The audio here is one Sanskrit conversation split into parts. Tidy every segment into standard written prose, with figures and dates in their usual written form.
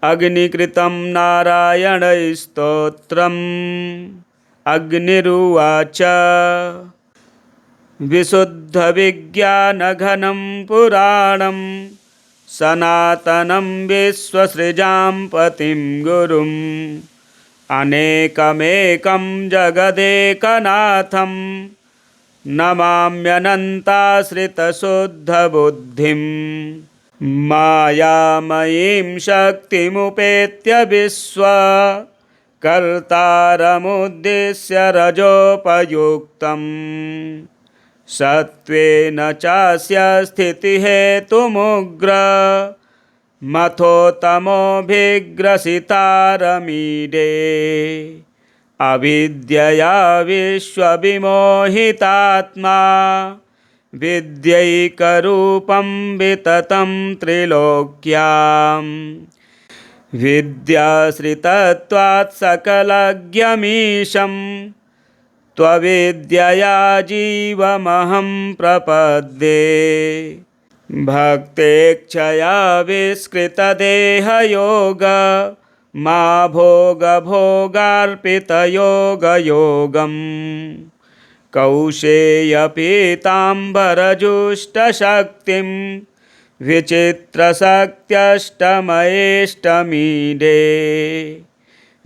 अग्निकृतं नारायणस्तोत्रम्। अग्निरुवाच विशुद्धविज्ञानघनं पुराणं सनातनं विश्वसृजां पतिं गुरुम् अनेकमेकं जगदेकनाथं नमाम्यनन्ताश्रितशुद्धबुद्धिं मायामयीं शक्तिमुपेत्य विश्वकर्तारमुद्दिश्य रजोपयुक्तं सत्त्वेन चास्य स्थितिहेतुमुग्र मथोतमोभिग्रसितारमीडे अविद्यया विश्वविमोहितात्मा विद्यैकरूपं विततं त्रिलोक्यां विद्याश्रितत्वात् सकलज्ञमीशं त्वविद्यया जीवमहं प्रपद्ये भक्तेच्छया विस्कृतदेहयोग मा भोगभोगार्पितयोगयोगम् कौशेयपीताम्बरजुष्टशक्तिं विचित्रशक्त्यष्टमयेष्टमीडे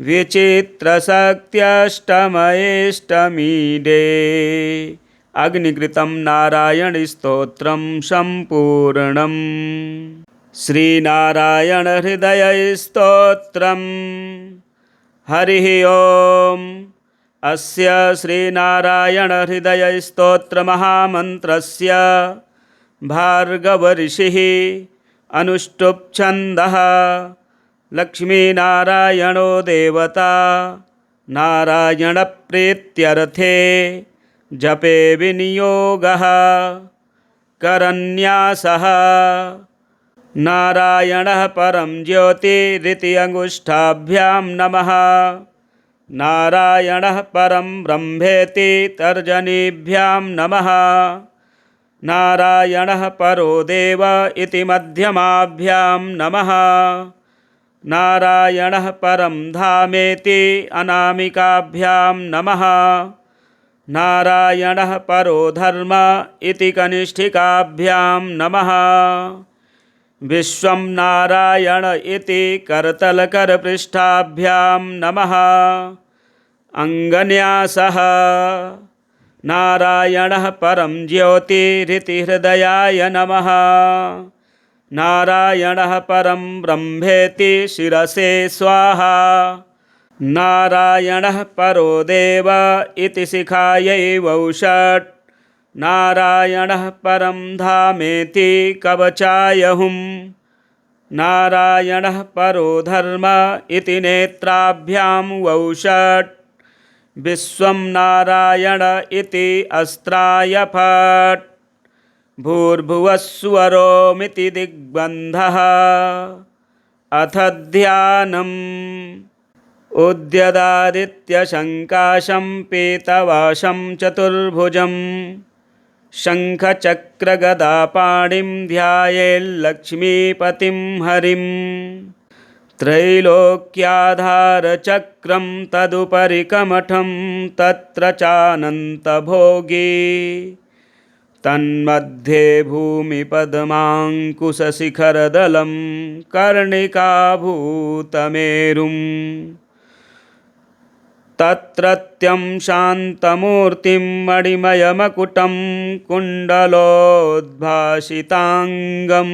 विचित्रशक्त्यष्टमयेष्टमीडे। अग्निकृतं नारायणस्तोत्रं सम्पूर्णम्। श्रीनारायण हृदयस्तोत्रम्। हरिः ओम्। अस्य श्रीनारायण हृदयस्तोत्रमहामन्त्रस्य भार्गवऋषिः अनुष्टुप् छन्दः। लक्ष्मीनारायणो देवता नारायणप्रीत्यर्थे जपे विनियोगः करन्यासः। नारायणः परं ज्योतिरिति अंगुष्ठाभ्यां नमः। नारायणः परं ब्रह्मेति तर्जनीभ्यां नमः। नारायणः परो देव इति मध्यमाभ्यां नमः। नारायणः परं धामेति अनामिकाभ्यां नमः। नारायणः परो धर्म इति कनिष्ठिकाभ्यां नमः। विश्वं नारायण इति करतलकरपृष्ठाभ्यां नमः। अङ्गन्यासः। नारायणः परं ज्योतिरिति हृदयाय नमः। नारायणः परं ब्रह्मेति शिरसे स्वाहा। नारायणः परो देव इति शिखायै वौषट्। नारायणः परं धामेति कवचाय हुम्। नारायणः परो धर्म इति नेत्राभ्यां वौषट्। विश्वं नारायण इति अस्त्राय फट्। भूर्भुवस्वरोमिति दिग्बन्धः। अथ ध्यानम्। उद्यदादित्यशङ्काशं पीतवाशं चतुर्भुजं शङ्खचक्रगदापाणिं ध्यायेल्लक्ष्मीपतिं हरिं। त्रैलोक्याधारचक्रं तदुपरि कमठं तत्र चानन्तभोगी। तन्मध्ये भूमिपद्माङ्कुशशिखरदलं कर्णिकाभूतमेरुम्। तत्रत्यं शान्तमूर्तिं मणिमयमकुटं कुण्डलोद्भासिताङ्गं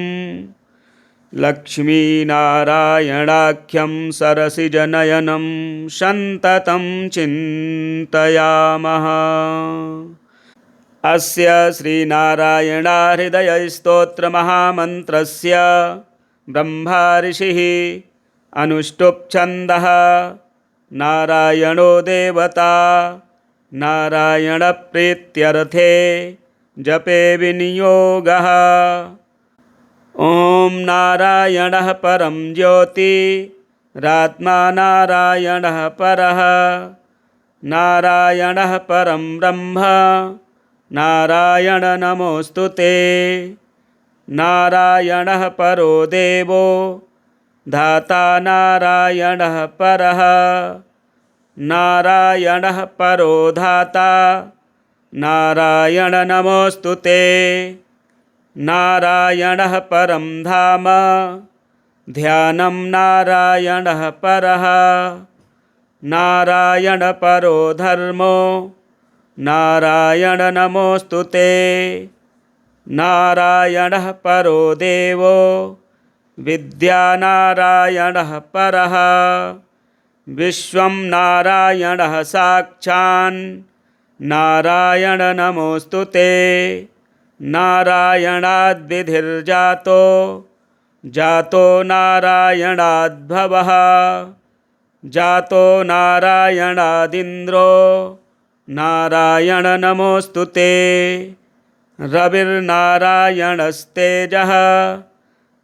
लक्ष्मीनारायणाख्यं सरसिजनयनं सन्ततं चिन्तयामः। अस्य श्रीनारायणहृदयस्तोत्रमहामन्त्रस्य ब्रह्मऋषिः अनुष्टुप् छन्दः। नारायणो देवता नारायणप्रीत्यर्थे जपे विनियोगः। ॐ नारायणः परं ज्योतिरात्मा नारायणः परः। नारायणः परं ब्रह्म नारायण नमोऽस्तु ते। नारायणः परो देवो धाता नारायणः परः नारायणः परो धाता नारायण नमोऽस्तु ते नारायणः परं धाम ध्यानं नारायणः परः नारायण परो धर्मो नारायण नमोऽस्तु ते नारायणः परो देवो विद्या नारायणः परः विश्वं नारायणः साक्षान् नारायण नमोऽस्तु ते नारायणाद्विधिर्जातो जातो नारायणाद्भवः जातो नारायणादिन्द्रो नारायण नमोऽस्तु ते रविर्नारायणस्तेजः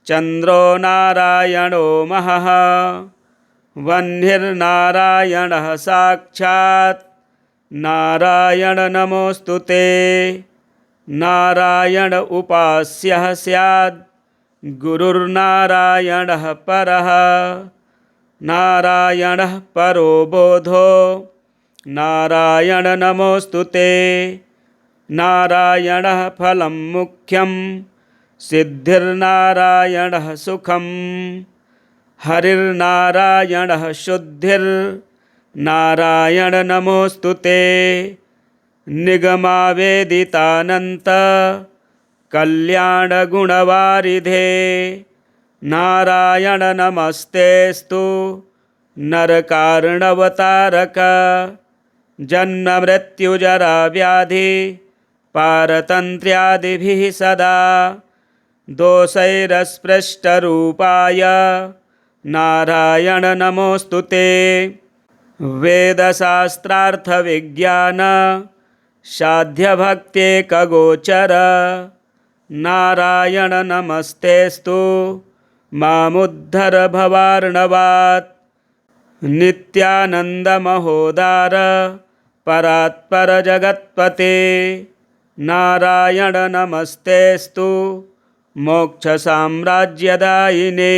चन्द्रो नारायणो महः वह्निर्नारायणः साक्षात् नारायण नमोऽस्तु ते नारायण उपास्यः स्याद् गुरुर्नारायणः परः नारायणः परो बोधो नारायण नमोऽस्तु ते नारायणः फलं मुख्यं सिद्धिर्नारायणः सुखं हरिर्नारायणः शुद्धिर्नारायण नमोऽस्तु ते निगमावेदितानन्त कल्याणगुणवारिधे नारायण नमस्तेस्तु नरकार्णवतारक जन्ममृत्युजराव्याधि पारतन्त्र्यादिभिः सदा दोषैरस्पृष्टरूपाय नारायण नमोऽस्तु ते वेदशास्त्रार्थविज्ञान साध्यभक्त्येकगोचर नारायण नमस्तेस्तु मामुद्धर भवार्णवात् नित्यानन्दमहोदार परात्पर जगत्पते नारायण नमस्तेस्तु मोक्षसाम्राज्यदायिने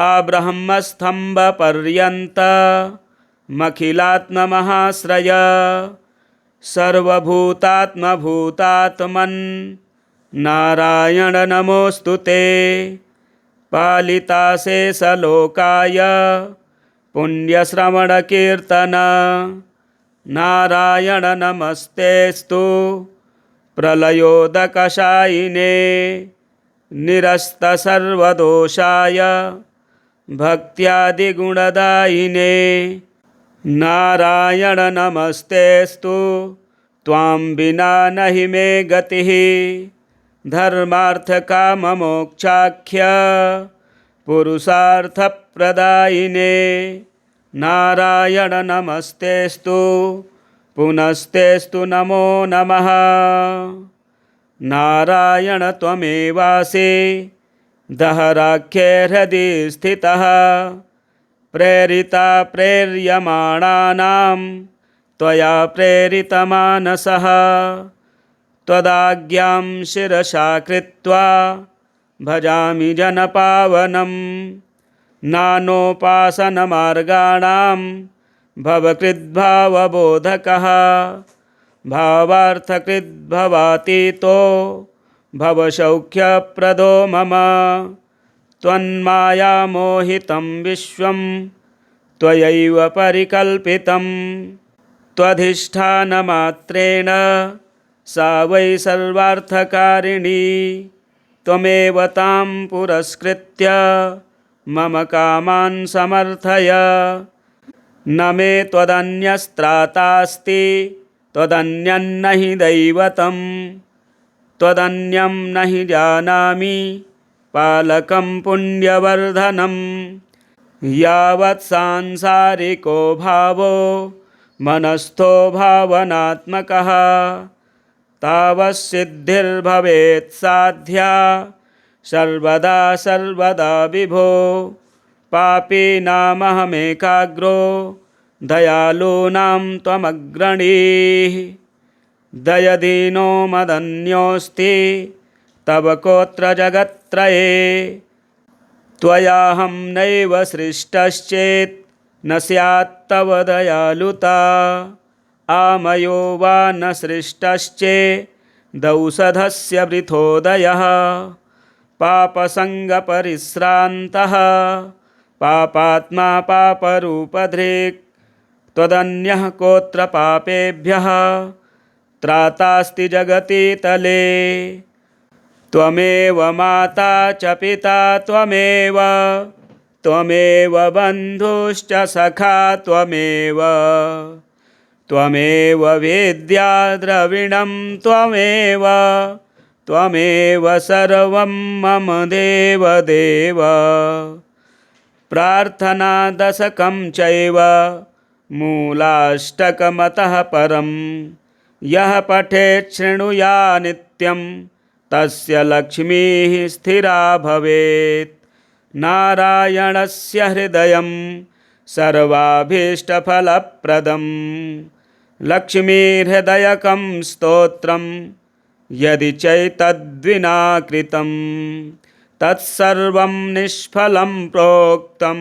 आब्रह्मस्तम्भपर्यन्तमखिलात्ममहाश्रय सर्वभूतात्मभूतात्मन् नारायण नमोऽस्तु ते पालिताशेषलोकाय पुण्यश्रवणकीर्तन नारायण नमस्तेस्तु प्रलयोदकशायिने निरस्तसर्वदोषाय भक्त्यादिगुणदायिने नारायण नमस्तेस्तु त्वां विना नहि मे गतिः धर्मार्थकाममोक्षाख्य पुरुषार्थप्रदायिने नारायण नमस्तेस्तु पुनस्तेस्तु नमो नमः नारायण त्वमेवासि दहराख्ये हृदि स्थितः प्रेरिता प्रेर्यमाणानां त्वया प्रेरितमानसः त्वदाज्ञां शिरसा कृत्वा भजामि जनपावनं नानोपासनमार्गाणां भवकृद्भावबोधकः भावार्थकृद्भवातीतो भवसौख्यप्रदो मम त्वन्मायामोहितं विश्वं त्वयैव परिकल्पितं त्वधिष्ठानमात्रेण सा वै सर्वार्थकारिणी त्वमेव तां पुरस्कृत्य मम कामान् समर्थय न मे त्वदन्यस्त्रातास्ति त्वदन्यन्न हि दैवतं त्वदन्यं न हि जानामि पालकं पुण्यवर्धनं यावत् सांसारिको भावो मनस्थो भावनात्मकः तावत् सिद्धिर्भवेत् साध्या सर्वदा सर्वदा विभो पापीनामहमेकाग्रो दयालूनां त्वमग्रणीः दयदीनो मदन्योऽस्ति तव कोऽत्र जगत्त्रये त्वयाहं नैव सृष्टश्चेत् न स्यात्तव दयालुता आमयो वा न सृष्टश्चेदौषधस्य वृथोदयः पापसङ्गपरिश्रान्तः पापात्मा पापरूपधृक् त्वदन्यः कोऽत्र पापेभ्यः त्रातास्ति जगति तले त्वमेव माता च पिता त्वमेव बन्धुश्च सखा त्वमेव वेद्या द्रविणं त्वमेव सर्वं मम देवदेव प्रार्थनादशकं चैव मूलाष्टकमतः परं यः पठेत् शृणुया नित्यं तस्य लक्ष्मीः स्थिरा भवेत् नारायणस्य हृदयं सर्वाभीष्टफलप्रदं लक्ष्मीहृदयकं स्तोत्रं यदि चैतद्विना कृतं तत्सर्वं निष्फलं प्रोक्तं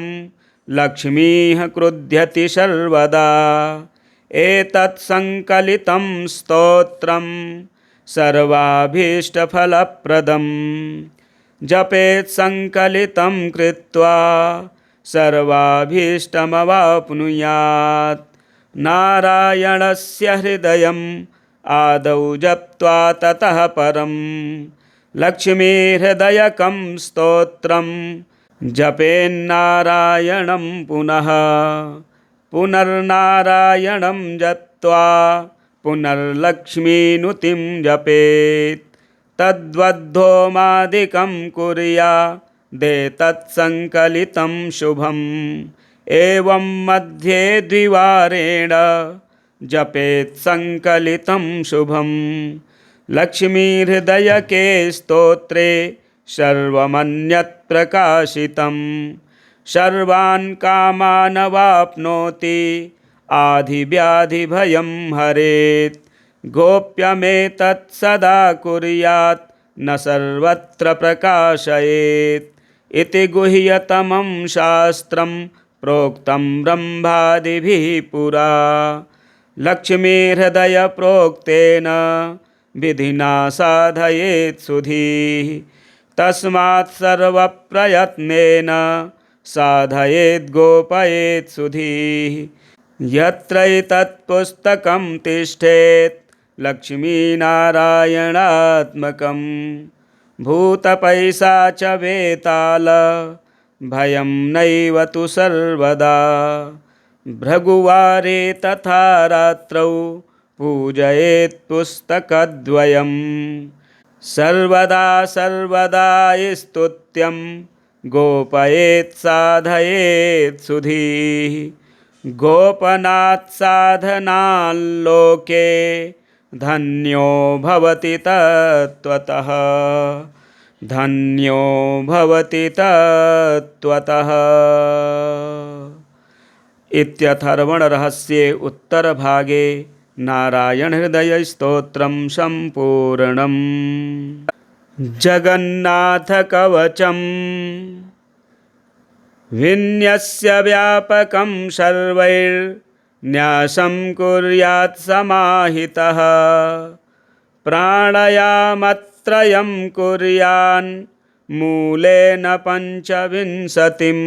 लक्ष्मीः क्रुध्यति सर्वदा एतत् संकलितं स्तोत्रं सर्वाभीष्टफलप्रदं जपेत् संकलितं कृत्वा सर्वाभीष्टमवाप्नुयात् नारायणस्य हृदयम् आदौ जप्त्वा ततः परं लक्ष्मीहृदयकं स्तोत्रं जपेन्नारायणं पुनः पुनर्नारायणं जप्त्वा पुनर्लक्ष्मीनुतिं जपेत् तद्वद्धोमादिकं कुर्यादेतत्सङ्कलितं शुभम् एवं मध्ये द्विवारेण जपेत् संकलितं शुभं लक्ष्मीहृदयके स्तोत्रे सर्वमन्यत् प्रकाशितं सर्वान् कामान् वाप्नोति आधिव्याधिभयं हरेत् गोप्यमेतत् सदा कुर्यात् न सर्वत्र प्रकाशयेत् इति गुह्यतमं शास्त्रं प्रोक्तं ब्रह्मादिभिः पुरा लक्ष्मीहृदयप्रोक्तेन विधिना साधयेत् सुधीः तस्मात् सर्वप्रयत्नेन साधयेत् गोपयेत् सुधीः यत्रैतत्पुस्तकं तिष्ठेत् लक्ष्मीनारायणात्मकं भूतपैशाच वेताल भयं नैव तु सर्वदा भृगुवारे तथा रात्रौ पूजयेत् पुस्तकद्वयं सर्वदा स्तुत्यं गोपयेत् साधयेत् सुधीः गोपनात् साधनाल्लोके धन्यो भवति तत्त्वतः धन्यो भवति तत्त्वतः इत्यथर्वणरहस्ये उत्तरभागे नारायणहृदयस्तोत्रं सम्पूर्णम् जगन्नाथकवचं विन्यस्य व्यापकं सर्वैर्न्यासं कुर्यात् समाहितः प्राणायामत्रयं कुर्यान् मूलेन पञ्चविंशतिं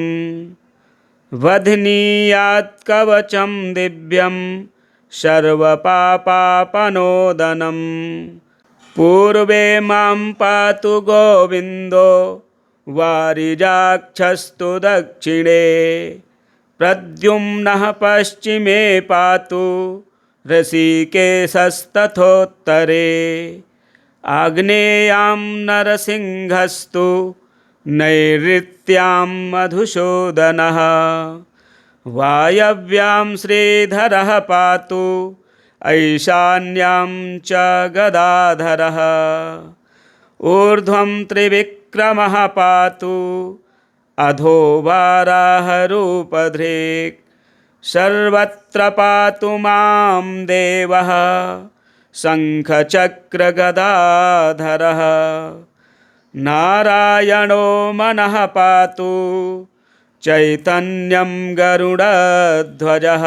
वध्नीयात् कवचं दिव्यं सर्वपापापनोदनं पूर्वे मां पातु गोविन्दो वारिजाक्षस्तु दक्षिणे प्रद्युम्नः पश्चिमे पातु ऋषिकेशस्तथोत्तरे आग्नेयां नरसिंहस्तु नैऋत्यां मधुसूदनः वायव्यां श्रीधरः पातु ऐशान्यां च गदाधरः ऊर्ध्वं त्रिविक्रमः पातु अधो वाराहरूपधृक् सर्वत्र पातु मां देवः शङ्खचक्रगदाधरः नारायणो मनः पातु चैतन्यं गरुडध्वजः।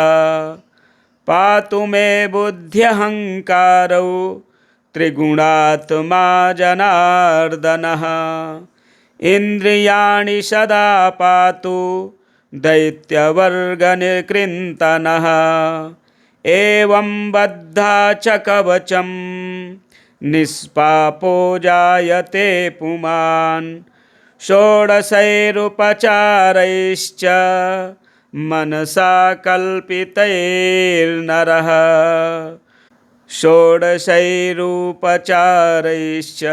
पातु मे बुद्ध्यहङ्कारौ त्रिगुणात्मा जनार्दनः। इन्द्रियाणि सदा पातु दैत्यवर्गनिकृन्तनः। एवं बद्धा च कवचं निष्पापो जायते पुमान्। षोडशैरुपचारैश्च मनसा कल्पितैर्नरः। षोडशैरुपचारैश्च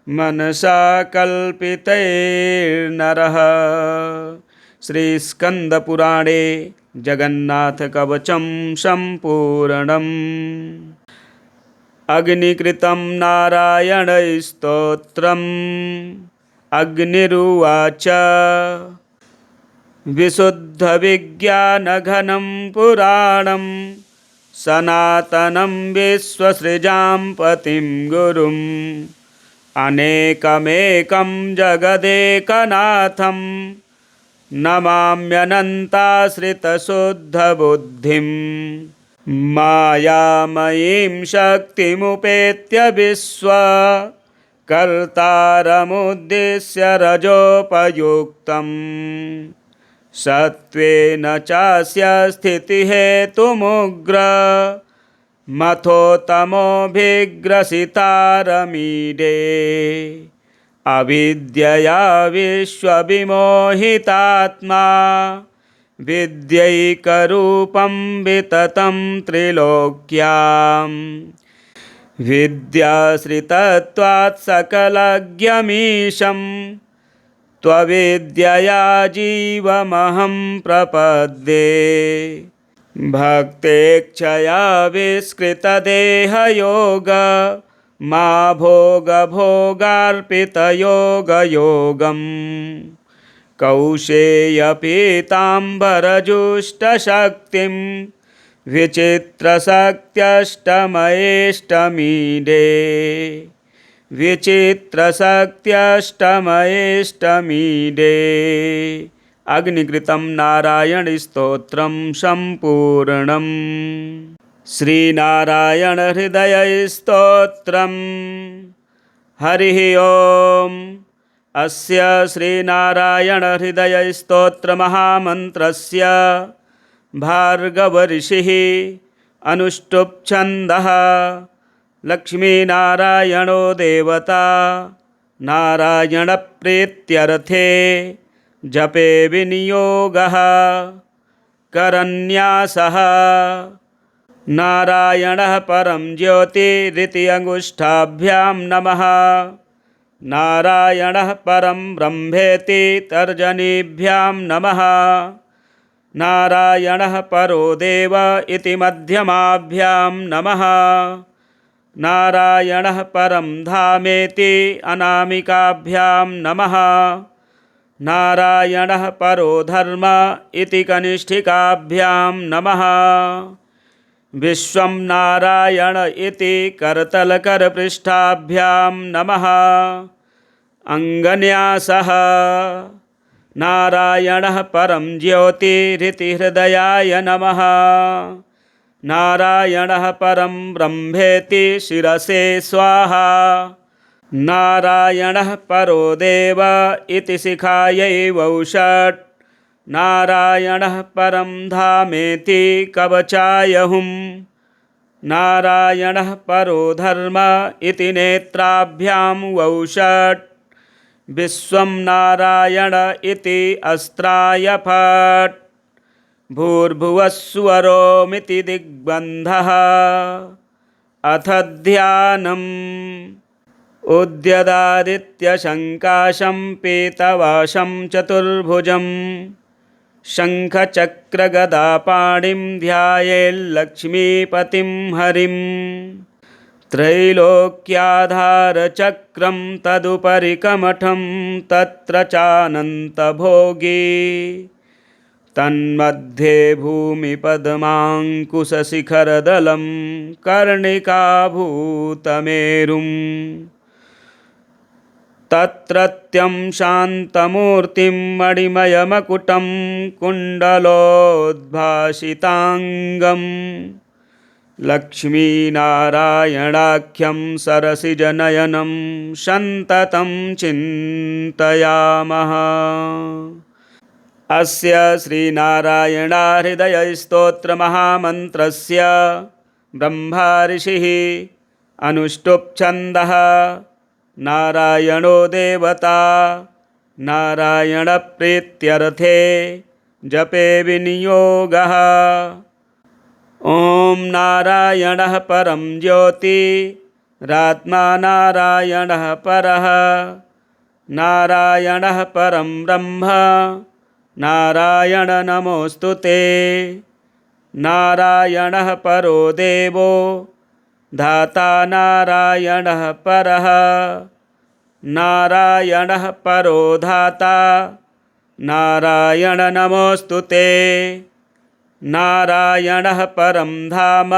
मनसा कल्पितैर्नरः। श्रीस्कन्दपुराणे जगन्नाथकवचं सम्पूर्णम्। अग्निकृतं नारायणस्तोत्रम्। अग्निरुवाच विशुद्धविज्ञानघनं पुराणं सनातनं विश्वसृजां पतिं गुरुम् अनेकमेकं जगदेकनाथं नमाम्यनन्ताश्रितशुद्धबुद्धिं। मायामयीं शक्तिमुपेत्य विश्वकर्तारमुद्दिश्य रजोपयुक्तम् सत्त्वेन चास्य स्थितिहेतुमुग्र मथोतमोभिग्रसितारमीडे। अविद्यया विश्वविमोहितात्मा विद्यैकरूपं विततं त्रिलोक्याम्। विद्याश्रितत्वात् सकलज्ञमीशं त्वविद्यया जीवमहं प्रपद्ये। भक्तेच्छया विस्कृतदेहयोग मा भोगभोगार्पितयोगयोगम्। कौशेयपीताम्बरजुष्टशक्तिं विचित्रशक्त्यष्टमयेष्टमीडे। विचित्रशक्त्यष्टमयेष्टमीडे। अग्निकृतं नारायणस्तोत्रं सम्पूर्णम्। श्रीनारायणहृदयस्तोत्रम्। हरिः ओम्। अस्य श्रीनारायणहृदयस्तोत्रमहामन्त्रस्य भार्गवऋषिः अनुष्टुप् छन्दः। लक्ष्मीनारायणो देवता नारायणप्रीत्यर्थे जपे विनियोगः। करन्यासः नारायणः परं ज्योतिरिति अंगुष्ठाभ्यां नमः। नारायणः परं ब्रह्मेति तर्जनीभ्यां नमः। नारायणः परो देव इति मध्यमाभ्यां नमः। नारायणः परं धामेति अनामिकाभ्यां नमः। नारायणः परो धर्म इति कनिष्ठिकाभ्यां नमः। विश्वं नारायण इति करतलकरपृष्ठाभ्यां नमः। अङ्गन्यासः नारायणः परं ज्योतिरिति हृदयाय नमः। नारायणः परं ब्रह्मेति शिरसे स्वाहा। नारायणः परो देव इति शिखायै वौषट्। नारायणः परं धामेति कवचाय हुम्। नारायणः परो धर्म इति नेत्राभ्यां वौषट्। विश्वं नारायण इति अस्त्राय फट्। भूर्भुवस्सुवरोमिति दिग्बन्धः। अथ ध्यानम्। उद्यदादित्यशङ्काशं पीतवाशं चतुर्भुजं शङ्खचक्रगदापाणिं ध्यायेल्लक्ष्मीपतिं हरिं। त्रैलोक्याधारचक्रं तदुपरि कमठं तत्र चानन्तभोगी। तन्मध्ये भूमिपद्माङ्कुशशिखरदलं कर्णिकाभूतमेरुम्। तत्रत्यं शान्तमूर्तिं मणिमयमकुटं कुण्डलोद्भासिताङ्गं लक्ष्मीनारायणाख्यं सरसिजनयनं सन्ततं चिन्तयामः। अस्य श्रीनारायणाहृदयस्तोत्रमहामन्त्रस्य ब्रह्मा ऋषिः अनुष्टुप् छन्दः नारायणो देवता नारायणप्रीत्यर्थे जपे विनियोगः। ॐ नारायणः परं ज्योतिरात्मा नारायणः परः नारायणः परं ब्रह्म नारायण नमोऽस्तुते। नारायणः परो देवो धाता नारायणः परः नारायणः परो धाता नारायण नमोऽस्तुते। नारायणः परं धाम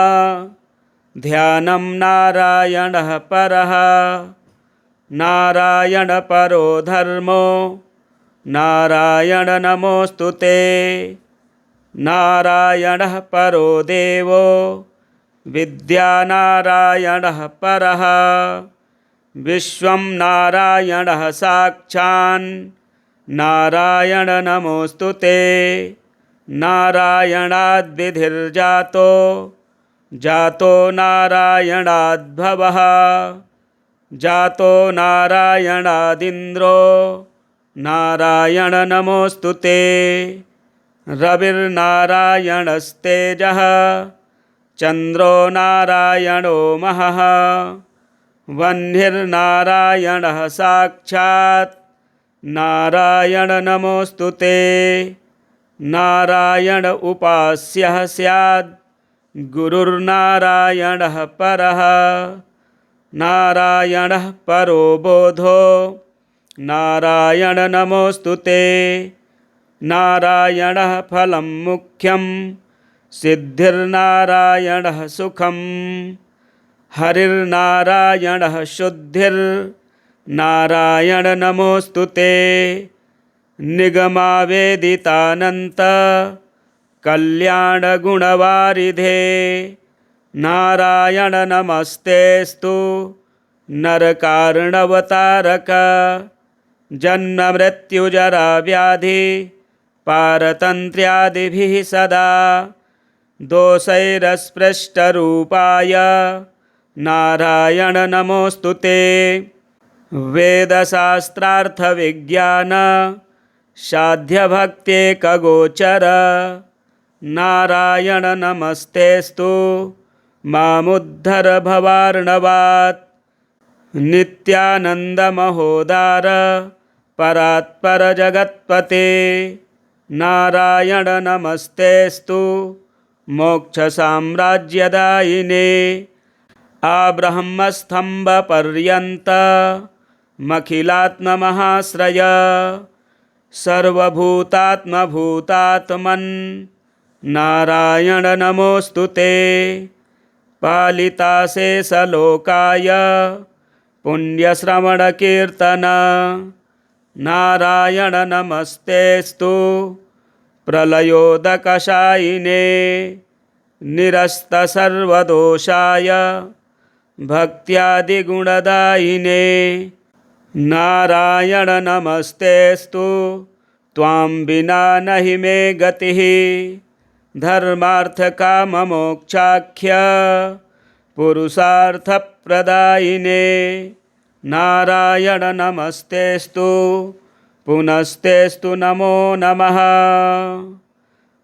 ध्यानं नारायणः परः नारायण परो धर्मो नारायण नमोऽस्तुते। नारायणः परो देवो विद्या नारायणः परः विश्वं नारायणः साक्षान् नारायण नमोऽस्तुते। नारायणाद्विधिर्जातो जातो नारायणाद्भवः जातो नारायणादिन्द्रो नारायण नमोऽस्तुते। रविर्नारायणस्तेजः चन्द्रो नारायणो महः वह्निर्नारायणः साक्षात् नारायण नमोऽस्तुते। नारायण उपास्यः स्याद् गुरुर्नारायणः परः नारायणः परो बोधो नारायण नमोऽस्तुते। नारायणः फलं मुख्यं सिद्धिर्नारायणः सुखं हरिर्नारायणः शुद्धिर्नारायण नमोऽस्तुते। निगमावेदितानन्त कल्याणगुणवारिधे नारायण नमस्तेस्तु नरकार्णवतारक जन्ममृत्युजरा व्याधि पारतन्त्र्यादिभिः सदा दोषैरस्पृष्टरूपाय नारायण नमोऽस्तुते। वेदशास्त्रार्थविज्ञान साध्यभक्त्येकगोचर नारायण नमस्तेस्तु मामुद्धर भवार्णवात्। नित्यानन्दमहोदार परात्पर जगत्पते नारायण नमस्तेस्तु मोक्षसाम्राज्यदायिने। आब्रह्मस्तम्भपर्यन्तमखिलात्ममहाश्रय सर्वभूतात्मभूतात्मन् नारायण नमोऽस्तुते। पालिताशेषलोकाय पुण्यश्रवणकीर्तन नारायण नमस्तेस्तु प्रलयोदकशायिने निरस्तसर्वदोषाय भक्त्यादिगुणदायिने नारायण नमस्तेस्तु त्वां विना नहि मे गतिः धर्मार्थकाममोक्षाख्य पुरुषार्थप्रदायिने नारायण नमस्तेस्तु पुनस्तेस्तु नमो नमः।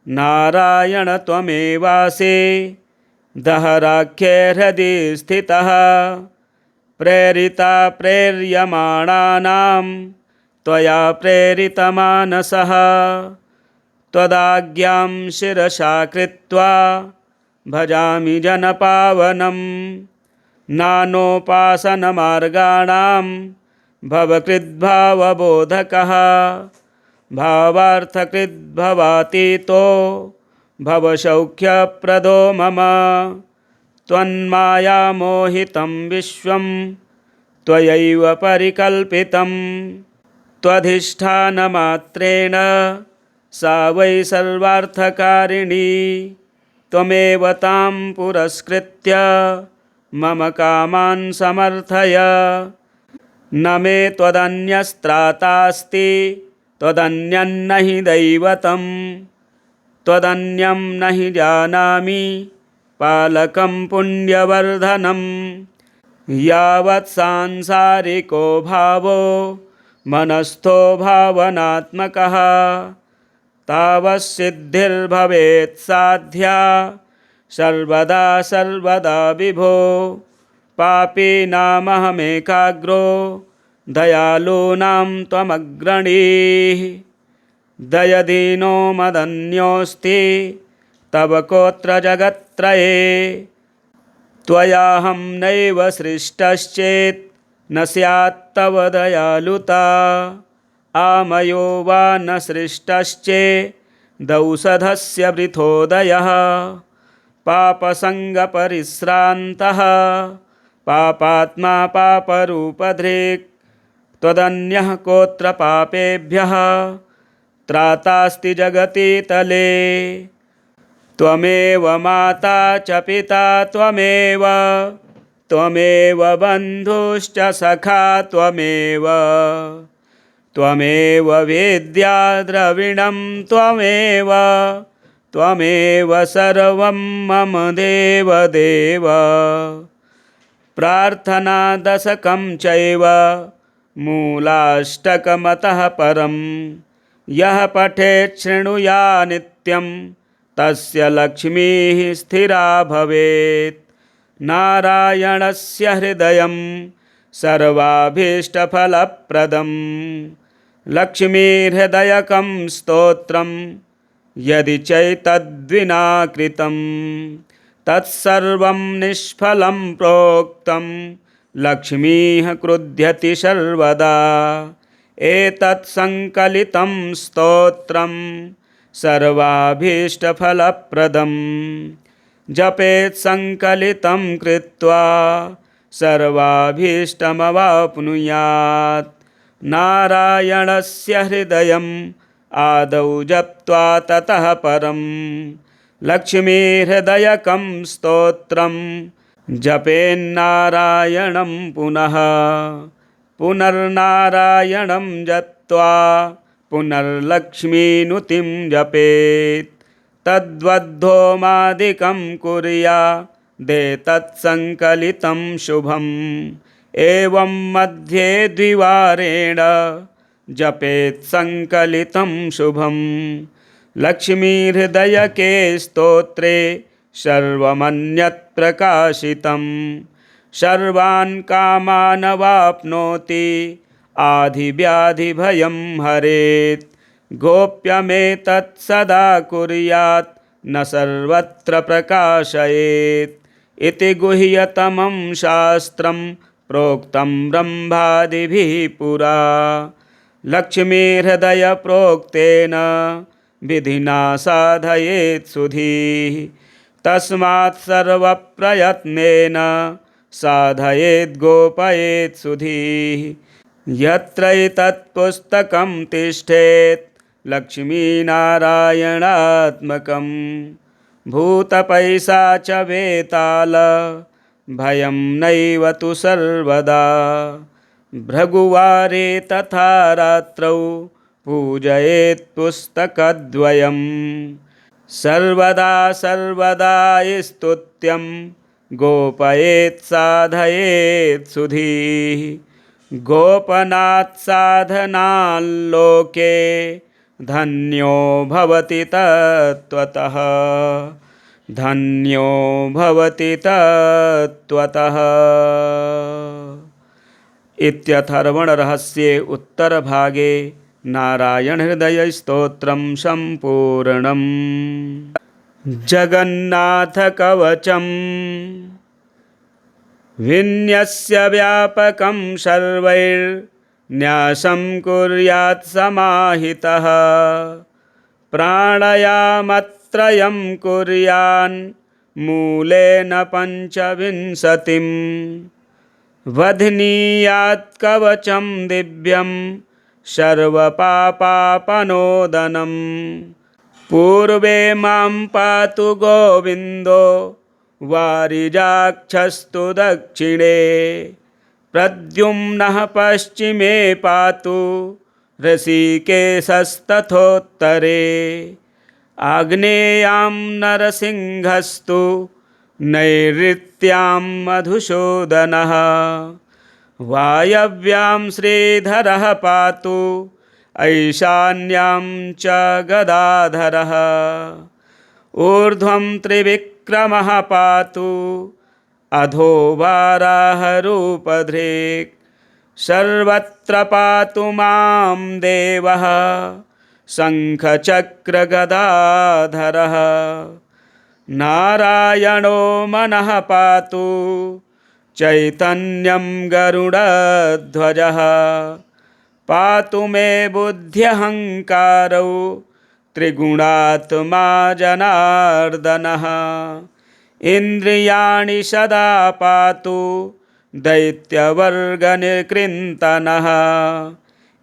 नारायण त्वमेवासि दहराख्ये हृदि स्थितः प्रेरिता प्रेर्यमाणानां त्वया प्रेरितमानसः त्वदाज्ञां शिरसा कृत्वा भजामि जनपावनं नानोपासनमार्गाणां भवकृद्भावबोधकः भावार्थकृद्भवातीतो भवसौख्यप्रदो मम त्वन्मायामोहितं विश्वं त्वयैव परिकल्पितं त्वधिष्ठानमात्रेण सा वै सर्वार्थकारिणी त्वमेव तां पुरस्कृत्य मम कामान् समर्थय न मे त्वदन्यस्त्रातास्ति त्वदन्यन्न हि दैवतं त्वदन्यं न हि जानामि पालकं पुण्यवर्धनं यावत् सांसारिको भावो मनस्थो भावनात्मकः तावत् सिद्धिर्भवेत् साध्या सर्वदा सर्वदा विभो पापीनामहमेकाग्रो दयालूनां त्वमग्रणीः दयदीनो मदन्योऽस्ति तव कोऽत्र जगत्त्रये त्वयाहं नैव सृष्टश्चेत् न स्यात्तव दयालुता आमयो वा न सृष्टश्चेदौषधस्य वृथोदयः पापसङ्गपरिश्रान्तः पापात्मा पापरूपधृक् त्वदन्यः कोऽत्र पापेभ्यः त्रातास्ति जगति तले त्वमेव माता च पिता त्वमेव त्वमेव बन्धुश्च सखा त्वमेव त्वमेव वेद्या द्रविणं त्वमेव त्वमेव सर्वं मम देवदेव प्रार्थनादशकं चैव मूलाष्टकमतः परं यः पठेत् शृणुया नित्यं तस्य लक्ष्मीः स्थिरा भवेत् नारायणस्य हृदयं सर्वाभीष्टफलप्रदं लक्ष्मीहृदयकं स्तोत्रं यदि चैतद्विना कृतं तत्सर्वं निष्फलं प्रोक्तं लक्ष्मीः क्रुध्यति सर्वदा एतत् संकलितं स्तोत्रं सर्वाभीष्टफलप्रदं जपेत् संकलितं कृत्वा सर्वाभीष्टमवाप्नुयात् नारायणस्य हृदयम् आदौ जप्त्वा ततः परं लक्ष्मीहृदयकं स्तोत्रं जपेन्नारायणं पुनः पुनर्नारायणं जप्त्वा पुनर्लक्ष्मीनुतिं जपेत् तद्वद्धोमादिकं कुर्यादेतत्सङ्कलितं शुभम् एवं मध्ये द्विवारेण जपेत् संकलितं शुभं लक्ष्मीहृदयके स्तोत्रे सर्वमन्यत् प्रकाशितं सर्वान् कामानवाप्नोति आधिव्याधिभयं हरेत् गोप्यमेतत् सदा कुर्यात् न सर्वत्र प्रकाशयेत् इति गुह्यतमं शास्त्रं प्रोक्तं ब्रह्मादिभिः पुरा लक्ष्मीहृदय प्रोक्तेन विधिना साधयेत् सुधीः तस्मात् सर्वप्रयत्नेन साधयेत् गोपयेत् सुधीः यत्र एतत्पुस्तकं तिष्ठेत् लक्ष्मीनारायणात्मकं भूतपैशाच वेताल भयं नैव तु सर्वदा भृगुवारे तथा रात्रौ पूजयेत् पुस्तकद्वयं सर्वदा सर्वदा स्तुत्यं गोपयेत् साधयेत् सुधीः गोपनात् साधनाल्लोके धन्यो भवति तत्त्वतः धन्यो भवति तत्त्वतः। इत्यथर्वणरहस्ये उत्तरभागे नारायणहृदयस्तोत्रं सम्पूर्णम्। जगन्नाथकवचं विन्यस्य व्यापकं सर्वैर्न्यासं कुर्यात् समाहितः प्राणायामत्रयं कुर्यान् मूलेन 25 वध्नीयात् कवचं दिव्यं सर्वपापापनोदनं। पूर्वे मां पातु गोविन्दो वारिजाक्षस्तु दक्षिणे। प्रद्युम्नः पश्चिमे पातु ऋषिकेशस्तथोत्तरे। आग्नेयां नरसिंहस्तु नैऋत्यां मधुसूदनः। वायव्यां श्रीधरः पातु ऐशान्यां च गदाधरः। ऊर्ध्वं त्रिविक्रमः पातु अधो वाराहरूपधृक्। सर्वत्र पातु मां देवः शङ्खचक्रगदाधरः। नारायणो मनः पातु चैतन्यं गरुडध्वजः। पातु मे बुद्ध्यहङ्कारौ त्रिगुणात्मा जनार्दनः। इन्द्रियाणि सदा पातु दैत्यवर्गनिकृन्तनः।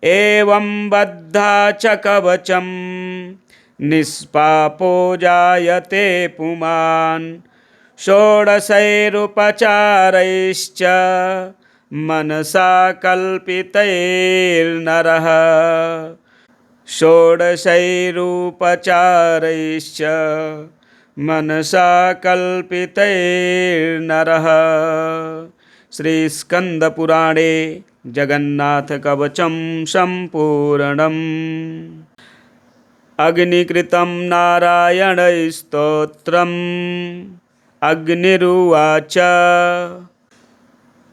एवं बद्धा च कवचं निष्पापो जायते पुमान्। षोडशैरुपचारैश्च मनसा कल्पितैर्नरः। षोडशैरुपचारैश्च मनसा कल्पितैर्नरः। श्रीस्कन्दपुराणे जगन्नाथकवचं सम्पूर्णम्। अग्निकृतं नारायणस्तोत्रम्। अग्निरुवाच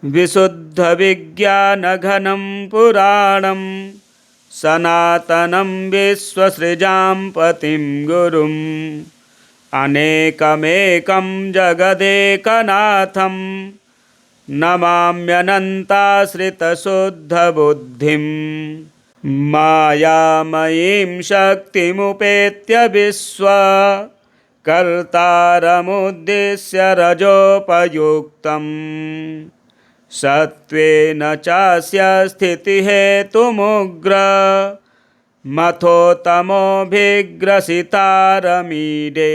विशुद्धविज्ञानघनं पुराणं सनातनं विश्वसृजां पतिं गुरुम्। अनेकमेकं जगदेकनाथं नमाम्यनन्ताश्रितशुद्धबुद्धिं। मायामयीं शक्तिमुपेत्य विश्वकर्तारमुद्दिश्य रजोपयुक्तं। सत्त्वेन चास्य स्थितिहेतुमुग्र मथोतमोभिग्रसितारमीडे।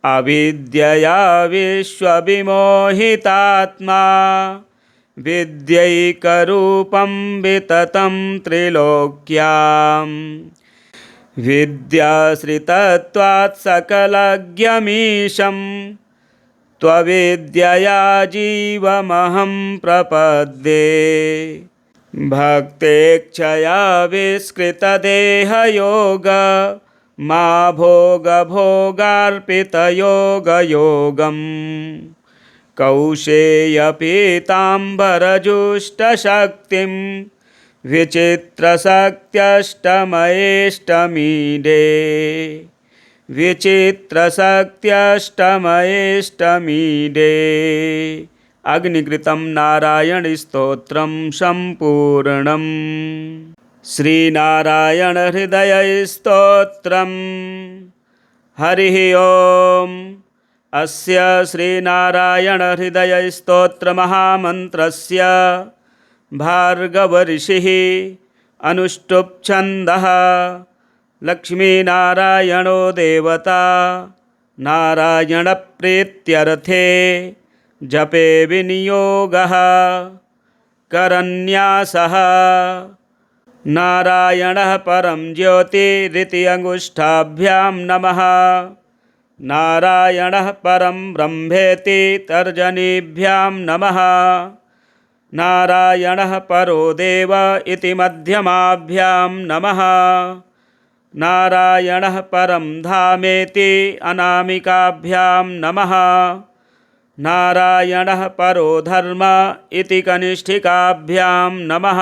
अविद्यया विश्वविमोहितात्मा विद्यैकरूपं विततं त्रिलोक्यां। विद्याश्रितत्वात् सकलज्ञमीशं त्वविद्यया जीवमहं प्रपद्ये। भक्तेच्छया विस्कृतदेहयोग मा भोगभोगार्पितयोगयोगम्। कौशेयपीताम्बरजुष्टशक्तिं विचित्रशक्त्यष्टमयेष्टमीडे। विचित्रशक्त्यष्टमयेष्टमीडे। अग्निकृतं नारायणस्तोत्रं सम्पूर्णम्। श्रीनारायणहृदयस्तोत्रम्। हरिः ओम्। अस्य श्रीनारायणहृदयस्तोत्रमहामन्त्रस्य भार्गवऋषिः अनुष्टुप् छन्दः। लक्ष्मीनारायणो देवता नारायणप्रीत्यर्थे जपे विनियोगः। करन्यासः नारायणः परं ज्योतिरिति अंगुष्ठाभ्यां नमः। नारायणः परं ब्रह्मेति तर्जनीभ्यां नमः। नारायणः परो देव इति मध्यमाभ्यां नमः। नारायणः परं धामेति अनामिकाभ्यां नमः। नारायणः परो धर्म इति कनिष्ठिकाभ्यां नमः।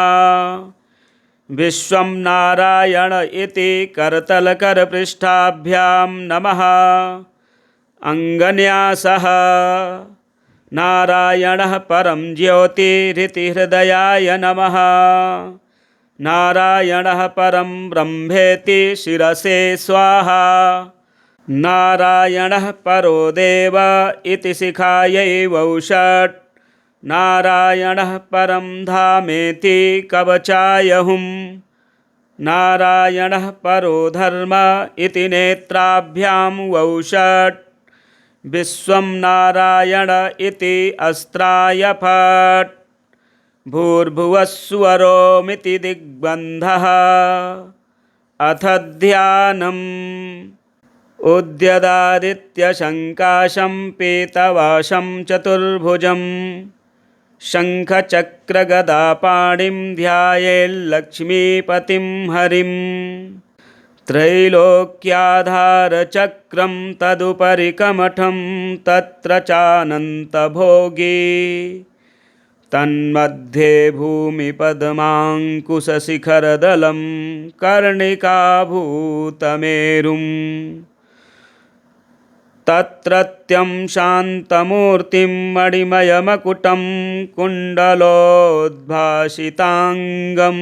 विश्वं नारायण इति करतलकरपृष्ठाभ्यां नमः। अङ्गन्यासः नारायणः परं ज्योतिरिति हृदयाय नमः। नारायणः परं ब्रह्मेति शिरसे स्वाहा। नारायणः परो देव इति शिखायै वौषट्। नारायणः परं धामेति कवचाय हुम् नारायणः परो धर्म इति नेत्राभ्यां वौषट् विश्वं नारायण इति अस्त्राय फट् भूर्भुवस्सुवरोमिति दिग्बन्धः अथ ध्यानम् उद्यदादित्यशङ्काशं पीतवाशं चतुर्भुजं शङ्खचक्रगदापाणिं ध्यायेल्लक्ष्मीपतिं हरिं त्रैलोक्याधारचक्रं तदुपरि कमठं तत्र चानन्तभोगी तन्मध्ये भूमिपद्माङ्कुशशिखरदलं कर्णिकाभूतमेरुम् तत्रत्यं शान्तमूर्तिं मणिमयमकुटं कुण्डलोद्भासिताङ्गं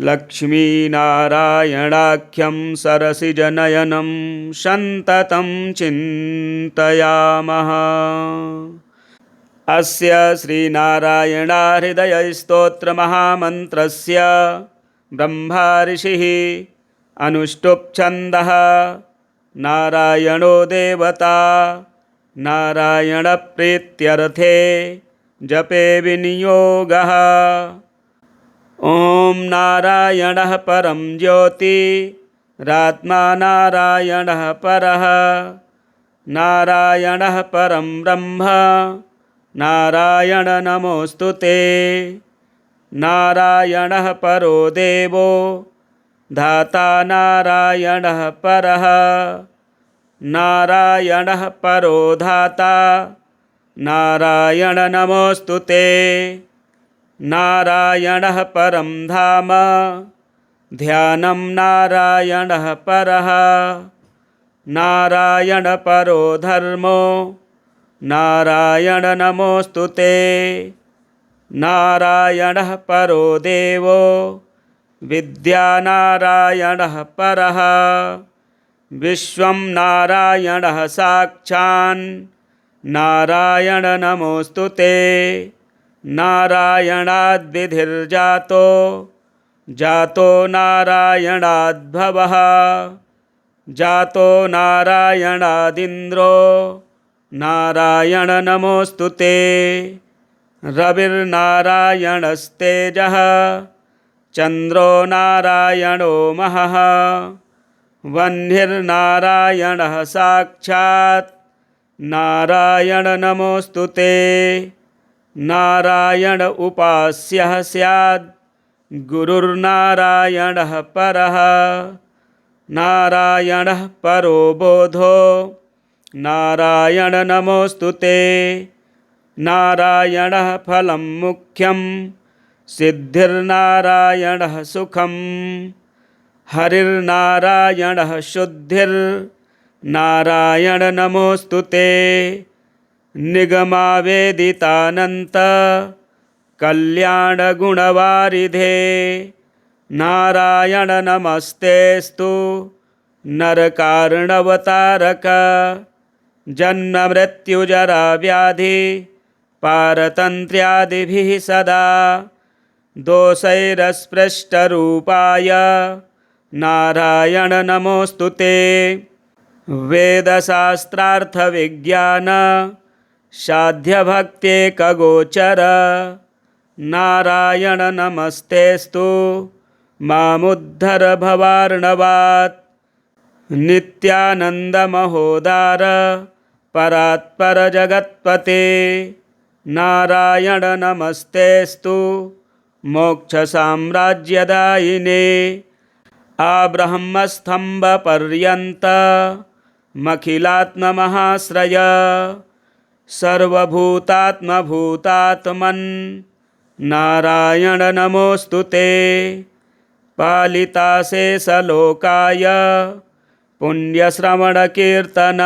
लक्ष्मीनारायणाख्यं सरसिजनयनं सन्ततं चिन्तयामः। अस्य श्रीनारायणाहृदयस्तोत्रमहामन्त्रस्य ब्रह्मा ऋषिः अनुष्टुप्छन्दः नारायणो देवता नारायणप्रीत्यर्थे जपे विनियोगः। ॐ नारायणः परं ज्योतिरात्मा नारायणः परः नारायणः परं ब्रह्म नारायण नमोऽस्तु ते नारायणः परो देवो धाता नारायणः परः नारायणः परो धाता नारायण नमोऽस्तु ते नारायणः परं धाम ध्यानं नारायणः परः नारायण परो धर्मो नारायण नमोऽस्तु ते नारायणः परो देवो विद्या नारायणः परः विश्वं नारायणः साक्षान् नारायण नमोऽस्तु ते नारायणाद्विधिर्जातो जातो नारायणाद्भवः जातो नारायणादिन्द्रो नारायण नमोऽस्तु ते रविर्नारायणस्तेजः चन्द्रो नारायणो महः वह्निर्नारायणः साक्षात् नारायण नमोऽस्तु ते नारायण उपास्यः स्याद् गुरुर्नारायणः परः नारायणः परो बोधो नारायण नमोऽस्तु ते नारायणः फलं मुख्यं सिद्धिर्नारायणः सुखं हरिर्नारायणः शुद्धिर्नारायण नमोऽस्तु ते निगमावेदितानन्त कल्याणगुणवारिधे नारायण नमस्तेस्तु नरकार्णवतारक जन्ममृत्युजराव्याधि पारतन्त्र्यादिभिः सदा दोषैरस्पृष्टरूपाय नारायण नमोऽस्तु ते वेदशास्त्रार्थविज्ञान साध्यभक्त्येकगोचर नारायण नमस्तेस्तु मामुद्धर भवार्णवात् नित्यानन्दमहोदार परात्पर जगत्पते नारायण नमस्तेस्तु मोक्षसाम्राज्यदायिने आब्रह्मस्तम्भपर्यन्तमखिलात्ममहाश्रय सर्वभूतात्मभूतात्मन् नारायण नमोऽस्तु ते पालिताशेषलोकाय पुण्यश्रवणकीर्तन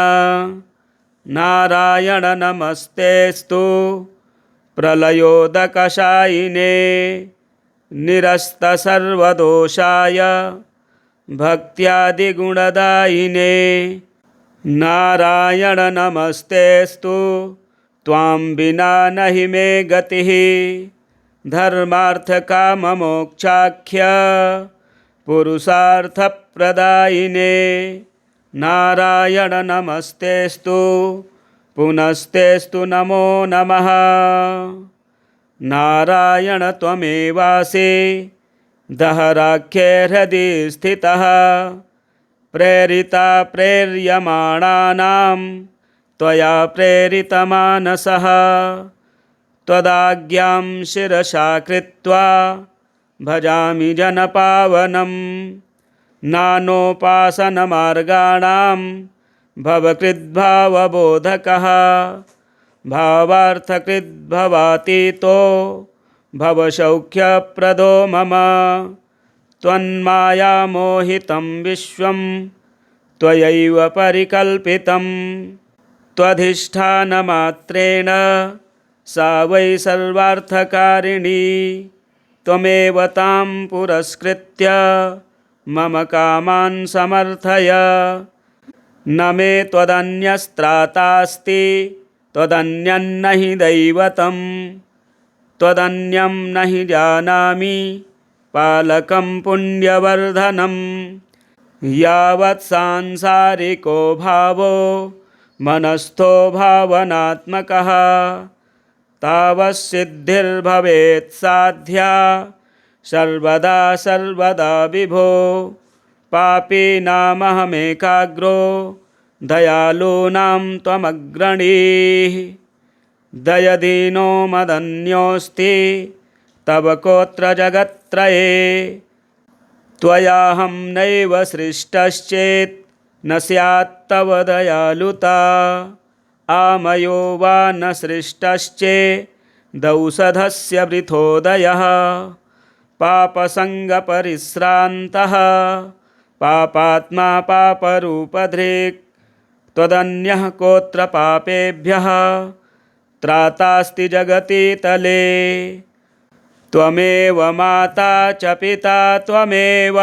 नारायण नमस्तेस्तु प्रलयोदकशायिने निरस्तसर्वदोषाय भक्त्यादिगुणदायिने नारायण नमस्तेस्तु त्वां विना न हि मे गतिः धर्मार्थकाममोक्षाख्य पुरुषार्थप्रदायिने नारायण नमस्तेस्तु पुनस्तेस्तु नमो नमः। नारायण त्वमेवासि दहराख्ये हृदि स्थितः प्रेरिता प्रेर्यमाणानां त्वया प्रेरितमानसः त्वदाज्ञां शिरसा कृत्वा भजामि जनपावनं नानोपासनमार्गाणां भवकृद्भावबोधकः भावार्थकृद्भवातीतो भवसौख्यप्रदो मम त्वन्मायामोहितं विश्वं त्वयैव परिकल्पितं त्वधिष्ठानमात्रेण सा वै सर्वार्थकारिणी त्वमेव तां पुरस्कृत्य मम कामान् समर्थय। न मे त्वदन्यस्त्रातास्ति त्वदन्यन्न हि दैवतं त्वदन्यं न हि जानामि पालकं पुण्यवर्धनं यावत् सांसारिको भावो मनस्थो भावनात्मकः तावत् सिद्धिर्भवेत् साध्या सर्वदा सर्वदा विभो पापीनामहमेकाग्रो दयालूनां त्वमग्रणीः दयदीनो मदन्योऽस्ति तव कोऽत्र जगत्त्रये त्वयाहं नैव सृष्टश्चेत् न स्यात्तव दयालुता आमयो वा न सृष्टश्चेदौषधस्य वृथोदयः पापसङ्गपरिश्रान्तः पापात्मा पापरूपधृक् त्वदन्यः कोऽत्र पापेभ्यः त्रातास्ति जगति तले त्वमेव माता च पिता त्वमेव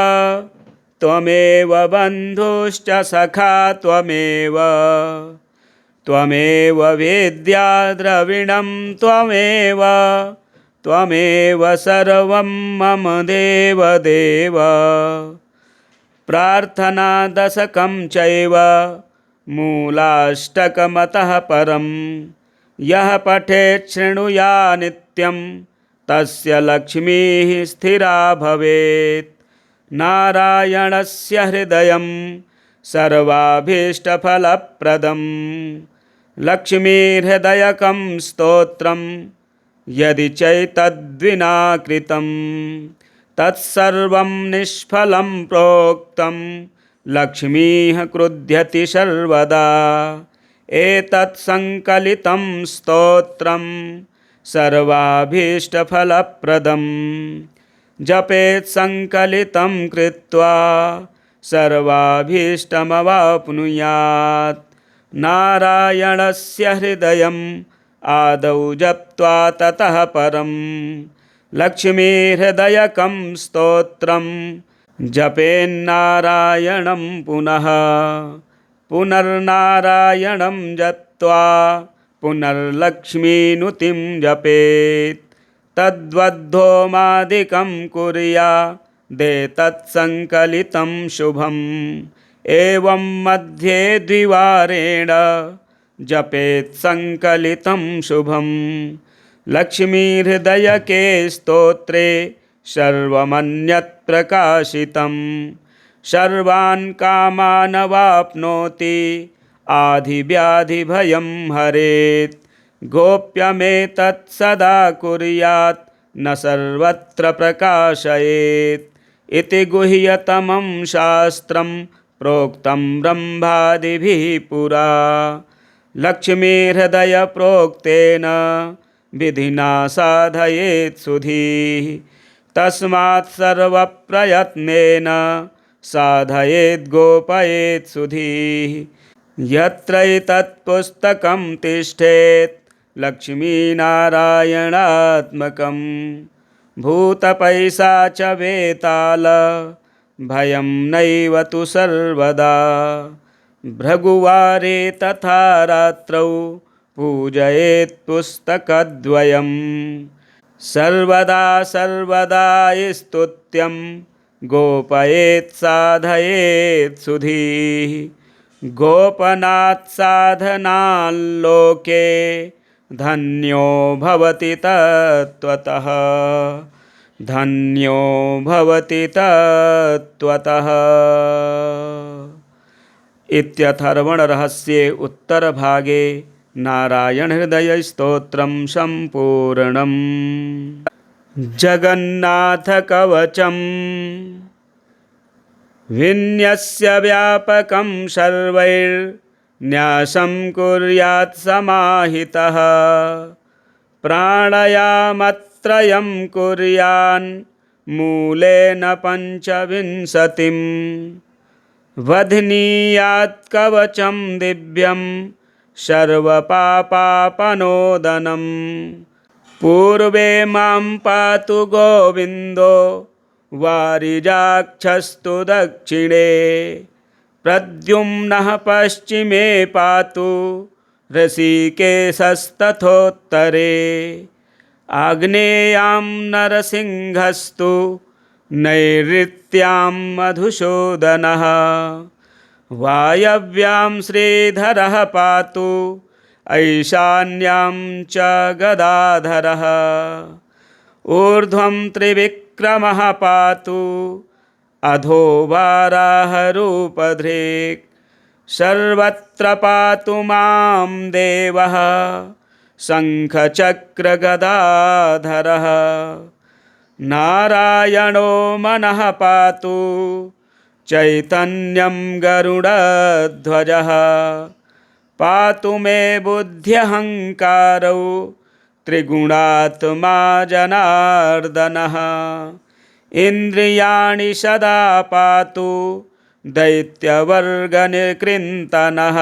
त्वमेव बन्धुश्च सखा त्वमेव त्वमेव वेद्या द्रविणं त्वमेव त्वमेव सर्वं मम देवदेव प्रार्थनादशकं चैव मूलाष्टकमतः परं यः पठेत् शृणुया नित्यं तस्य लक्ष्मीः स्थिरा भवेत् नारायणस्य हृदयं सर्वाभीष्टफलप्रदं लक्ष्मीहृदयकं स्तोत्रं यदि चैतद्विना कृतं तत्सर्वं निष्फलं प्रोक्तं लक्ष्मीः क्रुध्यति सर्वदा एतत् संकलितं स्तोत्रं सर्वाभीष्टफलप्रदं जपेत् संकलितं कृत्वा सर्वाभीष्टमवाप्नुयात् नारायणस्य हृदयम् आदौ जप्त्वा ततः परं लक्ष्मीहृदयकं स्तोत्रं जपेन्नारायणं पुनः पुनर्नारायणं जप्त्वा पुनर्लक्ष्मीनुतिं जपेत् तद्वद्धोमादिकं कुर्यादेतत्सङ्कलितं शुभम् एवं मध्ये द्विवारेण जपेत् संकलितं शुभं लक्ष्मीहृदयके स्तोत्रे सर्वमन्यत् प्रकाशितं सर्वान् कामान् वाप्नोति आधिव्याधिभयं हरेत् गोप्यमेतत् सदा कुर्यात् न सर्वत्र प्रकाशयेत् इति गुह्यतमं शास्त्रं प्रोक्तं ब्रह्मादिभिः पुरा लक्ष्मीहृदयप्रोक्तेन विधिना साधयेत् सुधीः तस्मात् सर्वप्रयत्नेन साधयेत् गोपयेत् सुधीः यत्रैतत्पुस्तकं तिष्ठेत् लक्ष्मीनारायणात्मकं भूतपैशाच वेताल भयं नैव तु सर्वदा भृगुवारे तथा रात्रौ पूजयेत् पुस्तकद्वयम् सर्वदा सर्वदा गोपयेत् साधयेत् सुधीः गोपनात् साधनाल्लोके धन्यो भवति तत्त्वतः धन्यो भवति तत्त्वतः। इत्यथर्वणरहस्ये उत्तरभागे नारायणहृदयस्तोत्रं सम्पूर्णम्। जगन्नाथकवचं विन्यस्य व्यापकं सर्वैर्न्यासं कुर्यात् समाहितः प्राणायामत्रयं कुर्यान् मूलेन पञ्चविंशतिं वध्नीयात् कवचं दिव्यं सर्वपापापनोदनम् पूर्वे मां पातु गोविन्दो वारिजाक्षस्तु दक्षिणे प्रद्युम्नः पश्चिमे पातु ऋषिकेशस्तथोत्तरे आग्नेयां नरसिंहस्तु नैऋत्यां मधुसूदनः वायव्यां श्रीधरः पातु ऐशान्यां च गदाधरः ऊर्ध्वं त्रिविक्रमः पातु अधो वाराहरूपधृक् सर्वत्र पातु मां देवः शङ्खचक्रगदाधरः नारायणो मनः पातु चैतन्यं गरुडध्वजः पातु मे बुद्ध्यहङ्कारौ त्रिगुणात्मा जनार्दनः इन्द्रियाणि सदा पातु दैत्यवर्गनिकृन्तनः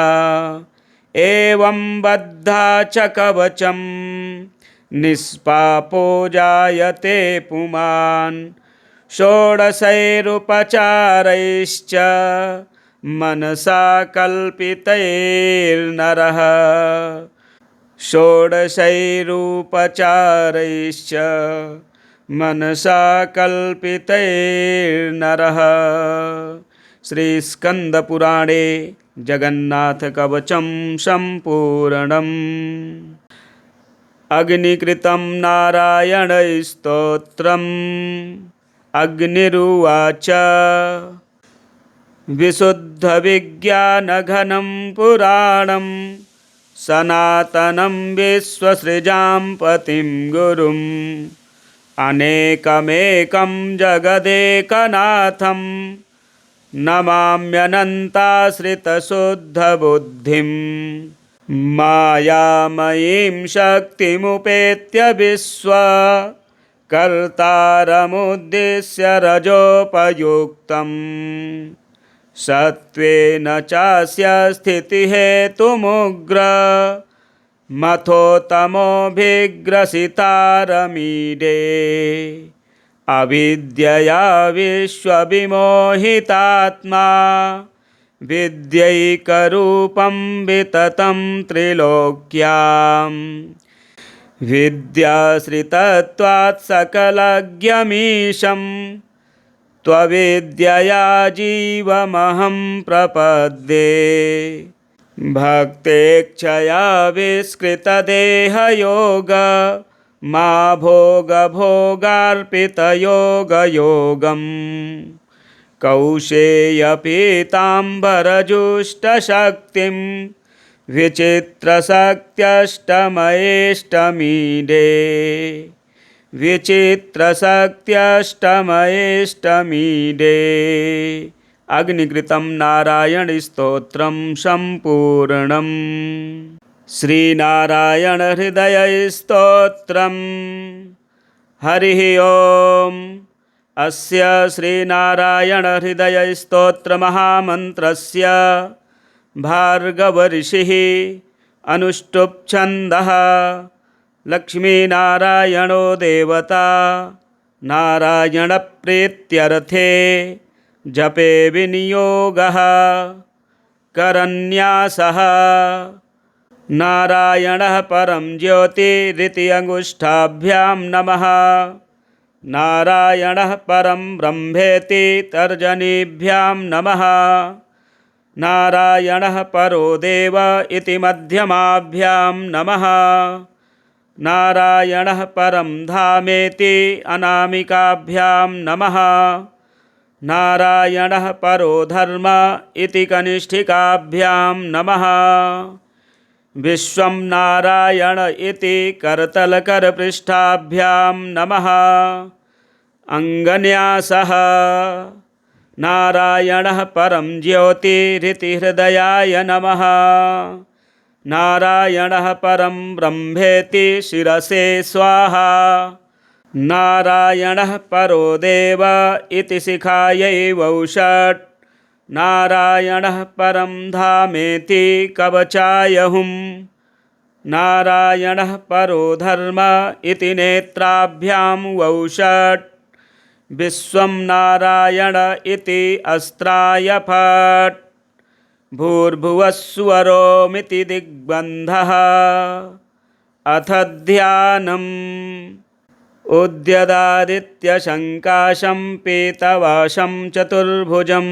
एवं बद्धा च कवचं निष्पापो जायते पुमान् षोडशैरुपचारैश्च मनसा कल्पितैर्नरः षोडशैरुपचारैश्च मनसा कल्पितैर्नरः। श्रीस्कन्दपुराणे जगन्नाथकवचं सम्पूर्णम्। अग्निकृतं नारायणस्तोत्रम्। अग्निरुवाच विशुद्धविज्ञानघनं पुराणं सनातनं विश्वसृजां पतिं गुरुम् अनेकमेकं जगदेकनाथं नमाम्यनन्ताश्रितशुद्धबुद्धिं मायामयीं शक्तिमुपेत्य विश्वकर्तारमुद्दिश्य रजोपयुक्तम् सत्त्वेन चास्य स्थितिहेतुमुग्र मथोतमोभिग्रसितारमीडे अविद्यया विश्वविमोहितात्मा विद्यैकरूपं विततं त्रिलोक्याम् विद्याश्रितत्वात् सकलज्ञमीशम् त्वविद्यया जीवमहं प्रपद्ये भक्तेच्छया विस्कृतदेहयोग मा भोगभोगार्पितयोगयोगम् कौशेयपीताम्बरजुष्टशक्तिं विचित्रशक्त्यष्टमयेष्टमीडे विचित्रशक्त्यष्टमयेष्टमीडे। अग्निकृतं नारायणस्तोत्रं सम्पूर्णम्। श्रीनारायणहृदयस्तोत्रम्। हरिः ओम्। अस्य श्रीनारायणहृदयस्तोत्रमहामन्त्रस्य भार्गवऋषिः अनुष्टुप् छन्दः। लक्ष्मीनारायणो देवता नारायणप्रीत्यर्थे जपे विनियोगः करन्यासः नारायणः परं ज्योतिरिति अंगुष्ठाभ्यां नमः। नारायणः परं ब्रह्मेति तर्जनीभ्यां नमः। नारायणः परो देव इति मध्यमाभ्यां नमः। नारायणः परं धामेति अनामिकाभ्यां नमः। नारायणः परो धर्म इति कनिष्ठिकाभ्यां नमः। विश्वं नारायण इति करतलकरपृष्ठाभ्यां नमः। अंगन्यासः नारायणः परं ज्योतिरिति हृदयाय नमः। नारायणः परं ब्रह्मेति शिरसे स्वाहा। नारायणः परो देव इति शिखायै वौषट्। नारायणः परं धामेति कवचाय हुं। नारायणः परो धर्म इति नेत्राभ्यां वौषट्। विश्वं नारायण इति अस्त्राय फट्। भूर्भुवः स्वरोमिति दिग्बन्धः। अथ ध्यानम्। उद्यदादित्यशङ्काशं पीतवाशं चतुर्भुजं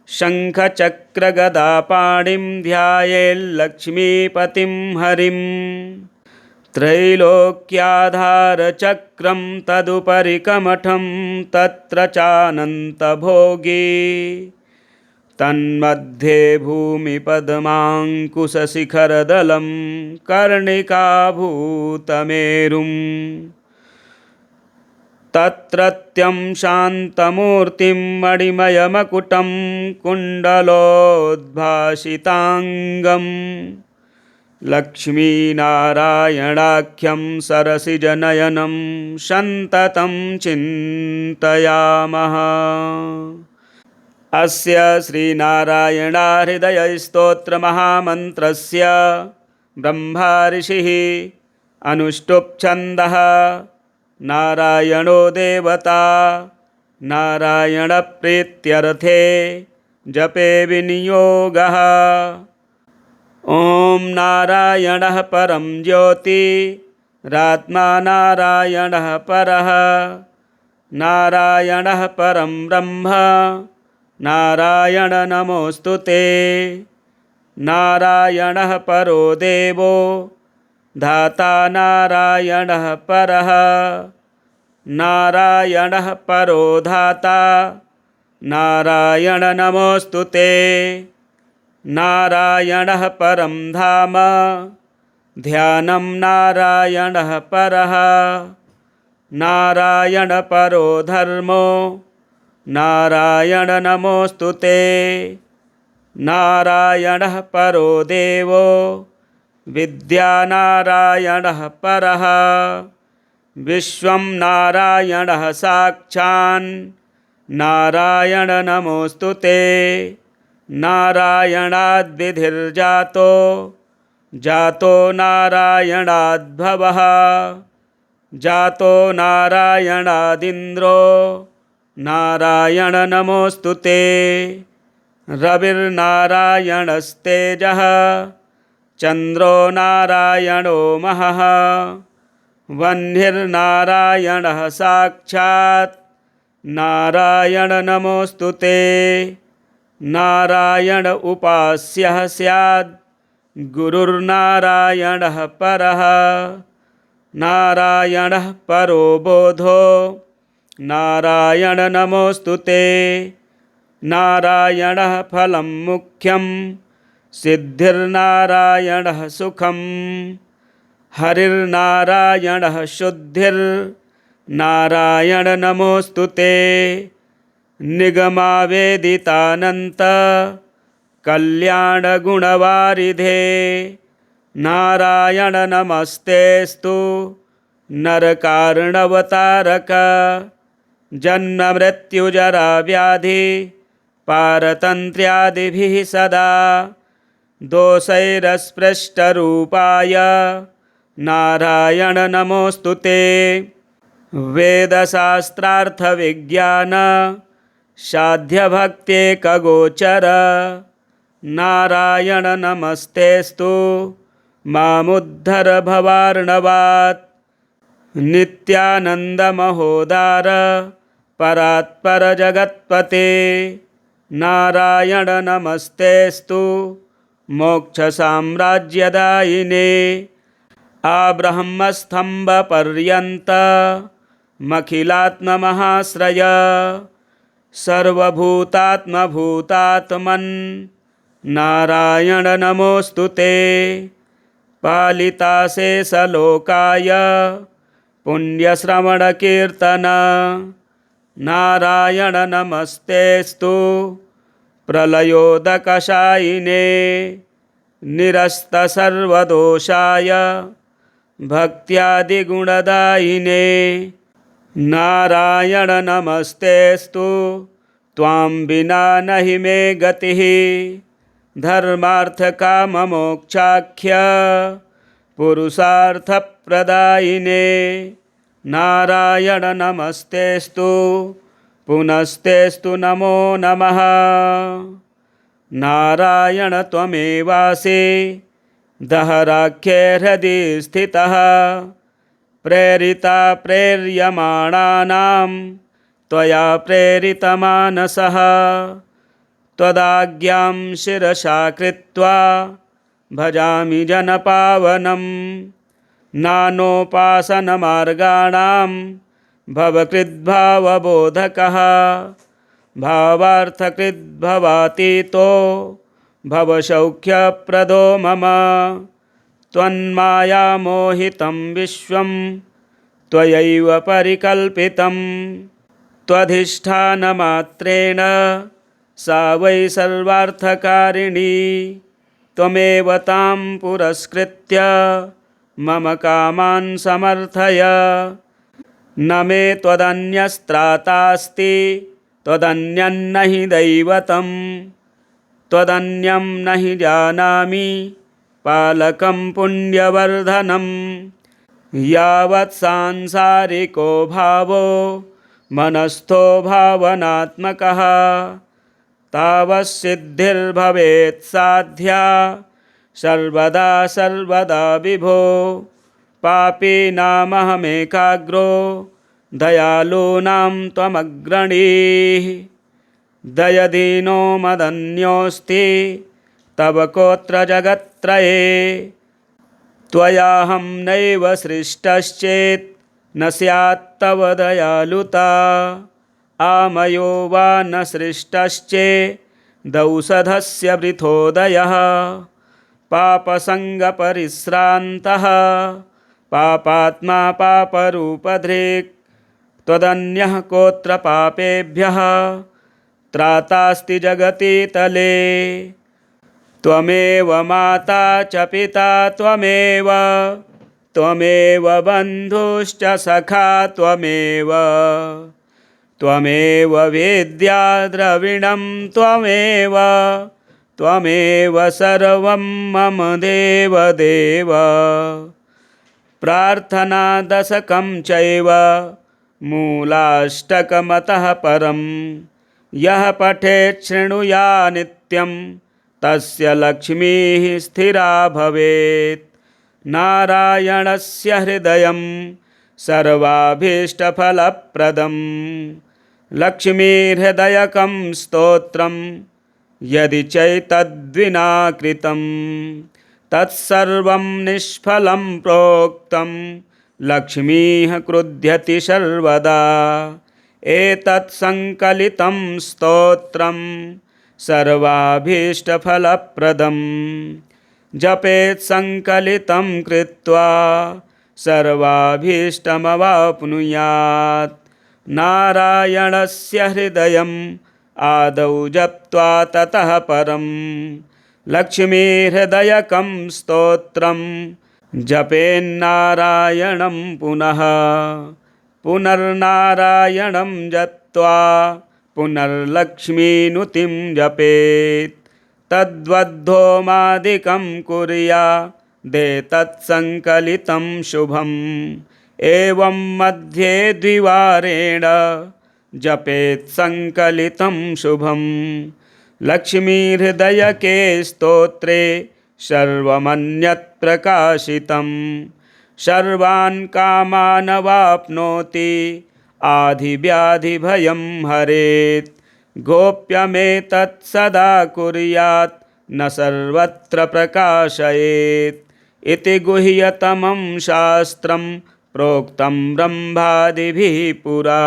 शङ्खचक्रगदापाणिं ध्यायेल्लक्ष्मीपतिं हरिं। त्रैलोक्याधारचक्रं तदुपरि कमठं तत्र चानन्तभोगी। तन्मध्ये भूमिपद्माङ्कुशशिखरदलं कर्णिकाभूतमेरुम्। तत्रत्यं शान्तमूर्तिं मणिमयमकुटं कुण्डलोद्भासिताङ्गं। लक्ष्मीनारायणाख्यं सरसिजनयनं सन्ततं चिन्तयामः। अस्य श्रीनारायणाहृदयस्तोत्रमहामन्त्रस्य ब्रह्मा ऋषिः अनुष्टुप् छन्दः। नारायणो देवता नारायणप्रीत्यर्थे जपे विनियोगः। ॐ नारायणः परं ज्योतिरात्मा नारायणः परः। नारायणः परं ब्रह्म नारायण नमोऽस्तु ते। नारायणः परो देवो धाता नारायणः परः। नारायणः परो धाता नारायण नमोऽस्तु ते। नारायणः परं धाम ध्यानं नारायणः परः। नारायण परो धर्मो नारायण नमोऽस्तु ते। नारायणः परो देवो विद्या नारायणः परः। विश्वं नारायणः साक्षान् नारायण नमोऽस्तु ते। नारायणाद्विधिर्जातो जातो नारायणाद्भवः। जातो नारायणादिन्द्रो नारायण नमोऽस्तु ते। रविर्नारायणस्तेजः चन्द्रो नारायणो महः। वह्निर्नारायणः साक्षात् नारायण नमोऽस्तु ते। नारायण उपास्यः स्याद् गुरुर्नारायणः परः। नारायणः परो बोधो नारायण नमोऽस्तु ते। नारायणः फलं मुख्यं सिद्धिर्नारायणः सुखं। हरिर्नारायणः शुद्धिर्नारायण नमोऽस्तु ते। निगमावेदितानन्त कल्याणगुणवारिधे नारायण नमस्तेस्तु। नरकार्णवतारक जन्ममृत्युजरा व्याधि पारतन्त्र्यादिभिः सदा दोषैरस्पृष्टरूपाय नारायण नमोऽस्तु ते। वेदशास्त्रार्थविज्ञान साध्यभक्त्येकगोचर नारायण नमस्तेस्तु मामुद्धर भवार्णवात्। नित्यानन्दमहोदार परात्पर जगत्पते नारायण नमस्तेस्तु मोक्षसाम्राज्यदायिने। आब्रह्मस्तम्भपर्यन्तमखिलात्ममहाश्रय सर्वभूतात्मभूतात्मन् नारायण नमोऽस्तु ते। पालिताशेषलोकाय पुण्यश्रवणकीर्तन नारायण नमस्तेस्तु प्रलयोदकशायिने। निरस्तसर्वदोषाय भक्त्यादिगुणदायिने नारायण नमस्तेस्तु त्वां विना नहि मे गतिः। धर्मार्थकाममोक्षाख्य पुरुषार्थप्रदायिने नारायण नमस्तेस्तु पुनस्तेस्तु नमो नमः। नारायण त्वमेवासि दहराख्ये हृदि स्थितः प्रेरिता प्रेर्यमाणानां त्वया प्रेरितमानसः। त्वदाज्ञां शिरसा कृत्वा भजामि जनपावनं नानोपासनमार्गाणां भवकृद्भावबोधकः। भावार्थकृद्भवातीतो भवसौख्यप्रदो मम। त्वन्मायामोहितं विश्वं त्वयैव परिकल्पितं त्वधिष्ठानमात्रेण सा वै सर्वार्थकारिणी। त्वमेव तां पुरस्कृत्य मम कामान् समर्थय। न मे त्वदन्यस्त्रातास्ति त्वदन्यं हि दैवतं त्वदन्यं न हि जानामि पालकं पुण्यवर्धनं। यावत् सांसारिको भावो मनस्थो भावनात्मकः तावत् सिद्धिर्भवेत् साध्या सर्वदा सर्वदा विभो। पापीनामहमेकाग्रो दयालूनां त्वमग्रणीः। दयदीनो मदन्योऽस्ति तव कोऽत्र जगत्त्रये। त्वयाहं नैव सृष्टश्चेत् न स्यात्तव दयालुता। आमयो वा न सृष्टश्चेदौषधस्य वृथोदयः। पापसङ्गपरिश्रान्तः पापात्मा पापरूपधृक्। त्वदन्यः कोऽत्र पापेभ्यः त्रातास्ति जगति तले। त्वमेव माता च पिता त्वमेव त्वमेव बन्धुश्च सखा त्वमेव त्वमेव वेद्या द्रविणं त्वमेव त्वमेव सर्वं मम देवदेव। प्रार्थनादशकं चैव मूलाष्टकमतः परं यः पठेत् शृणुया नित्यं तस्य लक्ष्मीः स्थिरा भवेत्। नारायणस्य हृदयं सर्वाभीष्टफलप्रदं लक्ष्मीहृदयकं स्तोत्रं यदि चैतद्विना कृतं तत्सर्वं निष्फलं प्रोक्तं। लक्ष्मीः क्रुध्यति सर्वदा एतत् संकलितं स्तोत्रं सर्वाभीष्टफलप्रदं। जपेत् संकलितं कृत्वा सर्वाभीष्टमवाप्नुयात्। नारायणस्य हृदयम् आदौ जप्त्वा ततः परं लक्ष्मीहृदयकं स्तोत्रं जपेन्नारायणं पुनः पुनर्नारायणं जप्त्वा पुनर्लक्ष्मीनुतिं जपेत्। तद्वद्धोमादिकं कुर्यादेतत्सङ्कलितं शुभम्। एवं मध्ये द्विवारेण जपेत् संकलितं शुभम्। लक्ष्मीहृदयके स्तोत्रे सर्वमन्यत् प्रकाशितं सर्वान् कामानवाप्नोति आधिव्याधिभयं हरेत् गोप्यमेतत् सदा कुर्यात् न सर्वत्र प्रकाशयेत् इति गुह्यतमं शास्त्रं प्रोक्तं ब्रह्मादिभिः पुरा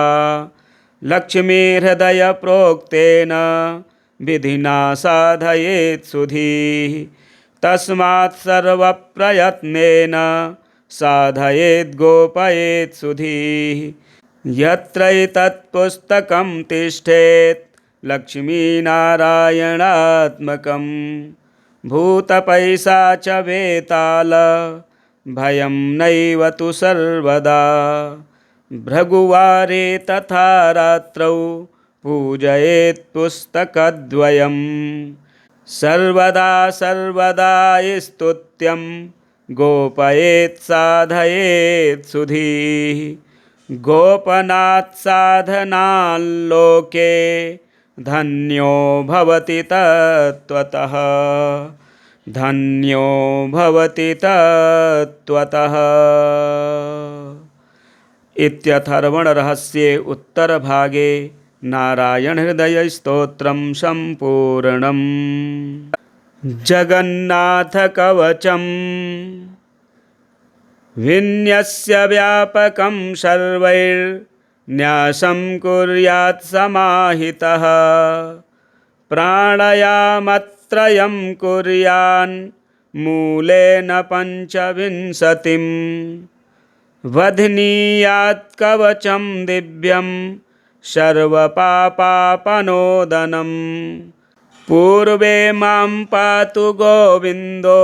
लक्ष्मीहृदयप्रोक्तेन विधिना साधयेत् सुधीः तस्मात् सर्वप्रयत्नेन साधयेत् गोपयेत् सुधीः यत्र एतत्पुस्तकं तिष्ठेत् लक्ष्मीनारायणात्मकं भूतपैशाच वेताल भयं नैव तु सर्वदा भृगुवारे तथा रात्रौ पूजयेत् पुस्तकद्वयम् सर्वदा सर्वदा स्तुत्यं गोपयेत् साधयेत् सुधीः गोपनात् साधनाल्लोके धन्यो भवति तत्त्वतः धन्यो भवति तत्त्वतः। इत्यथर्वणरहस्ये उत्तरभागे नारायणहृदयस्तोत्रं सम्पूर्णम्। जगन्नाथकवचं विन्यस्य व्यापकं सर्वैर्न्यासं कुर्यात् समाहितः प्राणायामत्रयं कुर्यान् मूलेन पञ्चविंशतिं वध्नीयात् कवचं दिव्यं सर्वपापापनोदनं पूर्वे मां पातु गोविन्दो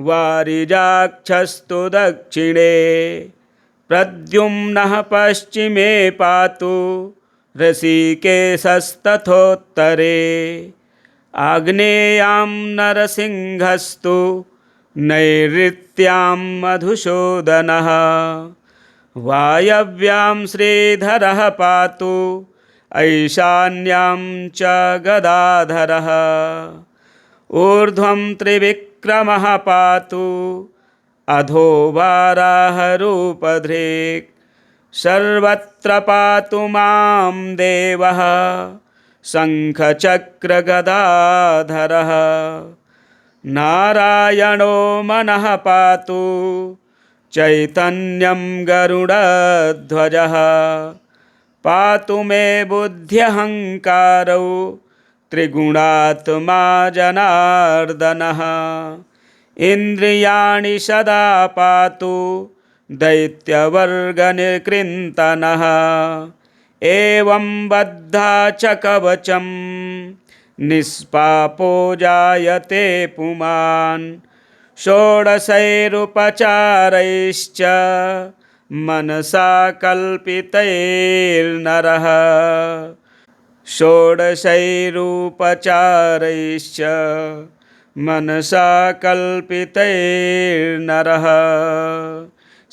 वारिजाक्षस्तु दक्षिणे प्रद्युम्नः पश्चिमे पातु ऋषिकेशस्तथोत्तरे आग्नेयां नरसिंहस्तु नैऋत्यां मधुसूदनः वायव्यां श्रीधरः पातु ऐशान्यां च गदाधरः ऊर्ध्वं त्रिविक्रमः पातु अधो वाराहरूपधृक् सर्वत्र पातु मां देवः शङ्खचक्रगदाधरः नारायणो मनः पातु चैतन्यं गरुडध्वजः पातु मे बुद्ध्यहङ्कारौ त्रिगुणात्मा जनार्दनः इन्द्रियाणि सदा पातु दैत्यवर्गनिकृन्तनः एवं बद्धा च कवचं निष्पापो जायते पुमान् षोडशैरुपचारैश्च मनसा कल्पितैर्नरः षोडशैरुपचारैश्च मनसा कल्पितैर्नरः।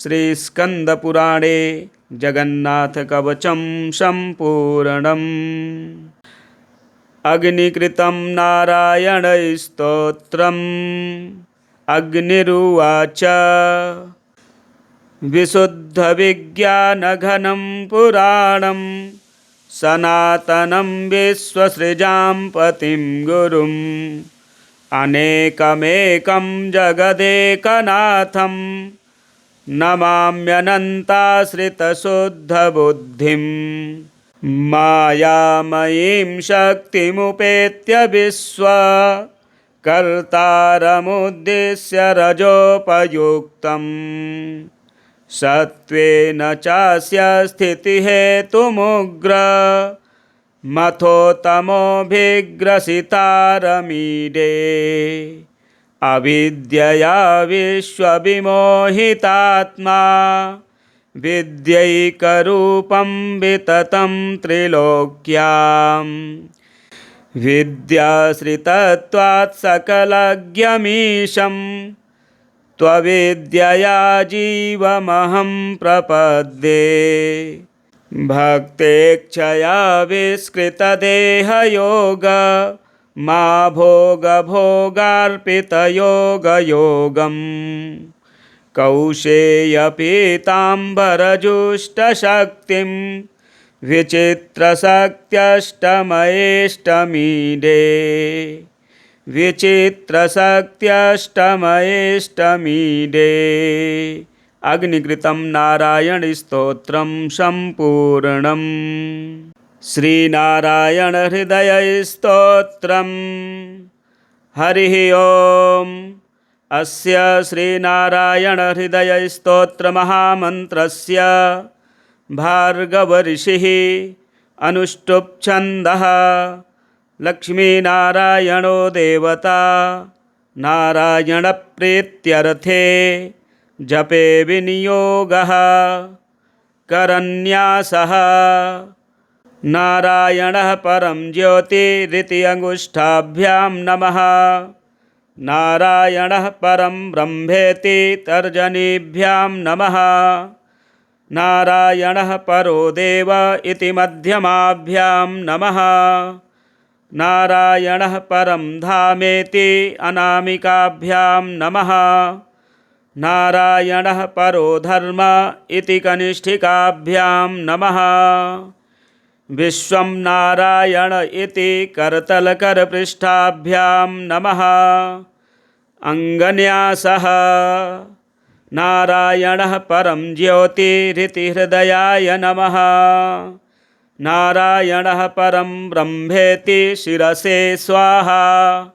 श्रीस्कन्दपुराणे जगन्नाथकवचं सम्पूर्णम्। अग्निकृतं नारायणस्तोत्रम्। अग्निरुवाच विशुद्धविज्ञानघनं पुराणं सनातनं विश्वसृजां पतिं गुरुम् अनेकमेकं जगदेकनाथं नमाम्यनन्ताश्रितशुद्धबुद्धिं मायामयीं शक्तिमुपेत्य विश्वकर्तारमुद्दिश्य रजोपयुक्तं सत्त्वेन चास्य स्थितिहेतुमुग्र मथोतमोभिग्रसितारमीडे अविद्यया विश्वविमोहितात्मा विद्यैकरूपं विततं त्रिलोक्यां विद्याश्रितत्वात् सकलज्ञमीशं त्वविद्यया जीवमहं प्रपद्ये भक्तेच्छया विस्कृतदेहयोग मा भोगभोगार्पितयोगयोगं कौशेयपीताम्बरजुष्टशक्तिं विचित्रशक्त्यष्टमयेष्टमीडे विचित्रशक्त्यष्टमयेष्टमीडे। अग्निकृतं नारायणस्तोत्रं सम्पूर्णम्। श्रीनारायणहृदयस्तोत्रम्। हरिः ओम्। अस्य श्रीनारायणहृदयस्तोत्रमहामन्त्रस्य भार्गवऋषिः अनुष्टुप् छन्दः। लक्ष्मीनारायणो देवता नारायणप्रीत्यर्थे जपे विनियोगः। करन्यासः नारायणः परं ज्योतिरिति अंगुष्ठाभ्यां नमः। नारायणः परं ब्रह्मेति तर्जनीभ्यां नमः। नारायणः परो देव इति मध्यमाभ्यां नमः। नारायणः परं धामेति अनामिकाभ्यां नमः। नारायणः परो धर्म इति कनिष्ठिकाभ्यां नमः। विश्वं नारायण इति करतलकरपृष्ठाभ्यां नमः। अंगन्यासः नारायणः परं ज्योतिरिति हृदयाय नमः। नारायणः परं ब्रह्मेति शिरसे स्वाहा।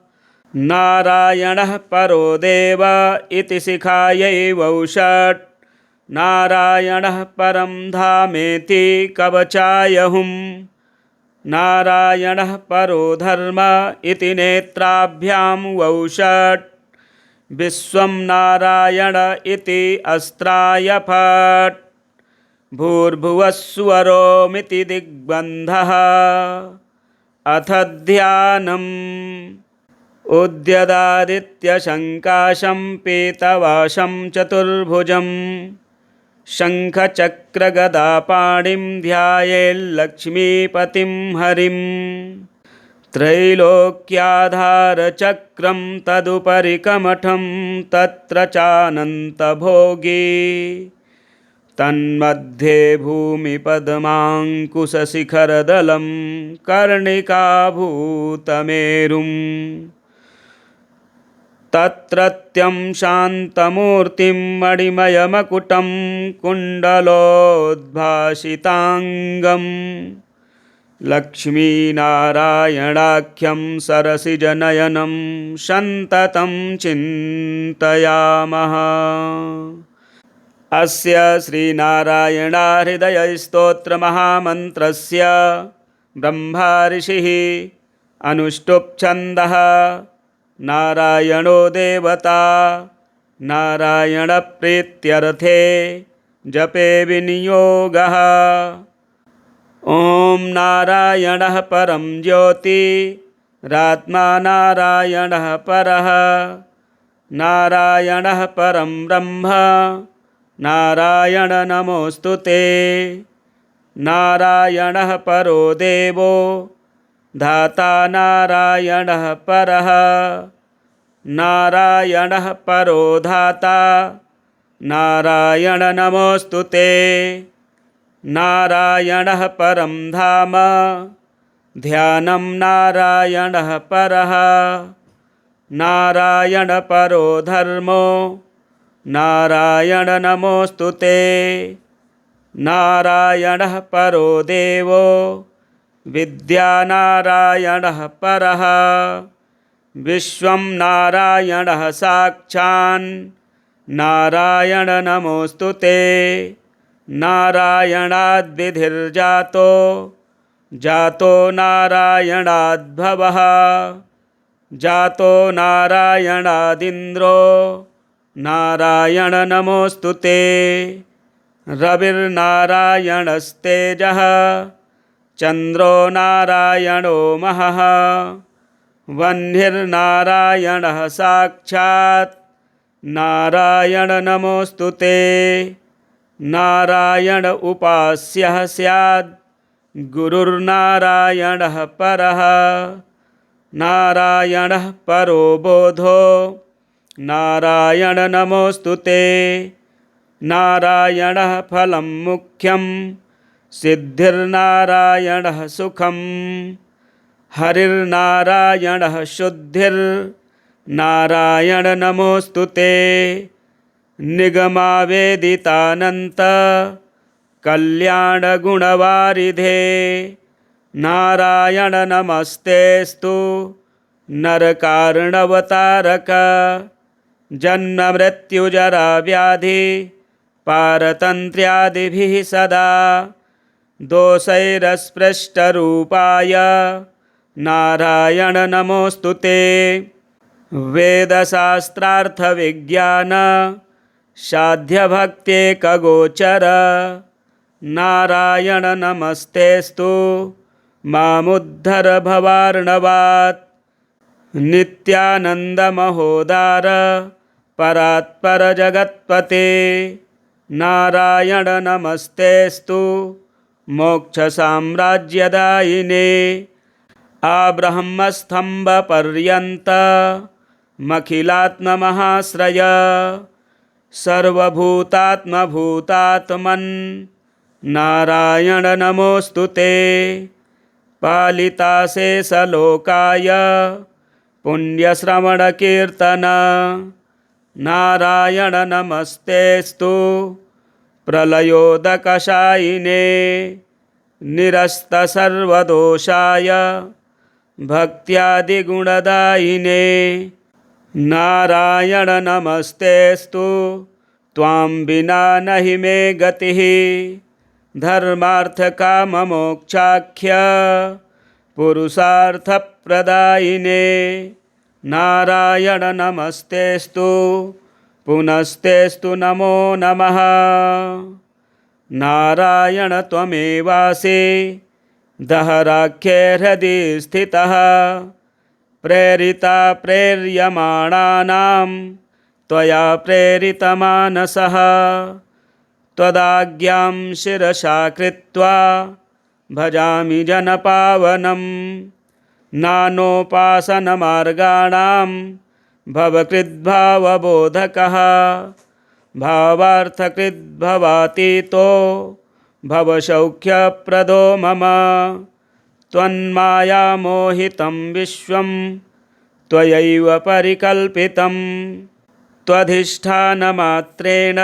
नारायणः परो देव इति शिखायै वौषट्। नारायणः परं धामेति कवचाय हुम्। नारायणः परो धर्म इति नेत्राभ्यां वौषट्। विश्वं नारायण इति अस्त्राय फट्। भूर्भुवस्वरोमिति दिग्बन्धः। अथ ध्यानम्। उद्यदादित्यशङ्काशं पीतवाशं चतुर्भुजं शङ्खचक्रगदापाणिं ध्यायेल्लक्ष्मीपतिं हरिं। त्रैलोक्याधारचक्रं तदुपरि कमठं तत्र चानन्तभोगी। तन्मध्ये भूमिपद्माङ्कुशशिखरदलं कर्णिकाभूतमेरुम्। तत्रत्यं शान्तमूर्तिं मणिमयमकुटं कुण्डलोद्भासिताङ्गं। लक्ष्मीनारायणाख्यं सरसिजनयनं सन्ततं चिन्तयामः। अस्य श्रीनारायणहृदयस्तोत्रमहामन्त्रस्य ब्रह्मऋषिः अनुष्टुप् छन्दः। नारायणो देवता नारायणप्रीत्यर्थे जपे विनियोगः। ॐ नारायणः परं ज्योतिरात्मा नारायणः परः। नारायणः परं ब्रह्म नारायण नमोऽस्तु ते। नारायणः परो देवो धाता नारायणः परः। नारायणः परो धाता नारायण नमोऽस्तु ते। नारायणः परं धाम ध्यानं नारायणः परः। नारायण परो धर्मो नारायण नमोऽस्तु ते। नारायणः परो देवो विद्या नारायणः परः। विश्वं नारायणः साक्षान् नारायण नमोऽस्तु ते। नारायणाद्विधिर्जातो जातो नारायणाद्भवः। जातो नारायणादिन्द्रो नारायण नमोऽस्तु ते। रविर्नारायणस्तेजः चन्द्रो नारायणो महः। वह्निर्नारायणः साक्षात् नारायण नमोऽस्तु ते। नारायण उपास्यः स्यात् गुरुर्नारायणः परः। नारायणः परो बोधो नारायण नमोऽस्तु ते। नारायणः फलं मुख्यं सिद्धिर्नारायणः सुखम्। हरिर्नारायणः शुद्धिर्नारायण नमोऽस्तु ते। निगमावेदितानन्त कल्याणगुणवारिधे नारायण नमस्तेस्तु। नरकार्णवतारक जन्ममृत्युजराव्याधि पारतन्त्र्यादिभिः सदा दोषैरस्पृष्टरूपाय नारायण नमोऽस्तु ते। वेदशास्त्रार्थविज्ञान साध्यभक्त्येकगोचर नारायण नमस्तेस्तु। मामुद्धर भवार्णवात् नित्यानन्दमहोदार परात्पर जगत्पते नारायण नमस्तेस्तु। मोक्षसाम्राज्यदायिने आब्रह्मस्तम्भपर्यन्तमखिलात्ममहाश्रय सर्वभूतात्मभूतात्मन् नारायण नमोऽस्तु ते। पालिताशेषलोकाय पुण्यश्रवणकीर्तन नारायण नमस्तेस्तु। प्रलयोदकशायिने निरस्तसर्वदोषाय भक्त्यादिगुणदायिने नारायण नमस्तेस्तु। त्वां विना नहि मे गतिः धर्मार्थकाममोक्षाख्य पुरुषार्थप्रदायिने नारायण नमस्तेस्तु। पुनस्तेस्तु नमो नमः। नारायण त्वमेवासि दहराख्ये हृदि स्थितः प्रेरिता प्रेर्यमाणानां त्वया प्रेरितमानसः त्वदाज्ञां शिरसा कृत्वा भजामि जनपावनं नानोपासनमार्गाणां भवकृद्भावबोधकः भावार्थकृद्भवातीतो भवसौख्यप्रदो मम त्वन्मायामोहितं विश्वं त्वयैव परिकल्पितं त्वधिष्ठानमात्रेण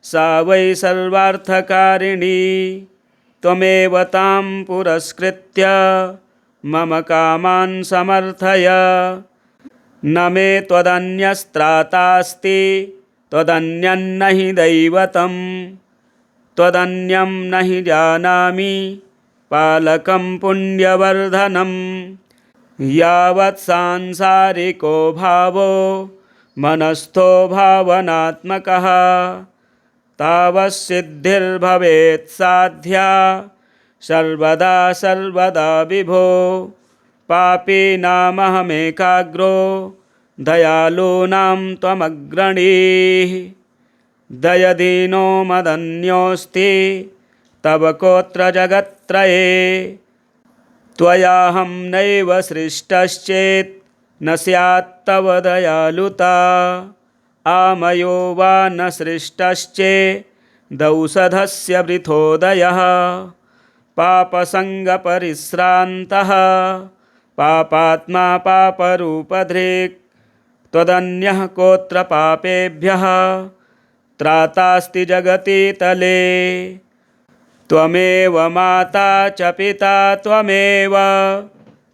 सा वै सर्वार्थकारिणी त्वमेव तां पुरस्कृत्य मम कामान् समर्थय न मे त्वदन्यस्त्रातास्ति त्वदन्यन्न हि दैवतं त्वदन्यं न हि जानामि पालकं पुण्यवर्धनं यावत् सांसारिको भावो मनस्थो भावनात्मकः तावत् सिद्धिर्भवेत् साध्या सर्वदा सर्वदा विभो पापीनामहमेकाग्रो दयालूनां त्वमग्रणीः दयदीनो मदन्योऽस्ति तव कोऽत्र जगत्त्रये त्वयाहं नैव सृष्टश्चेत् न स्यात्तव दयालुता आमयो वा न सृष्टश्चेदौषधस्य वृथोदयः पापसङ्गपरिश्रान्तः पापात्मा पापरूपधृक् त्वदन्यः कोऽत्र पापेभ्यः त्रातास्ति जगति तले त्वमेव माता च पिता त्वमेव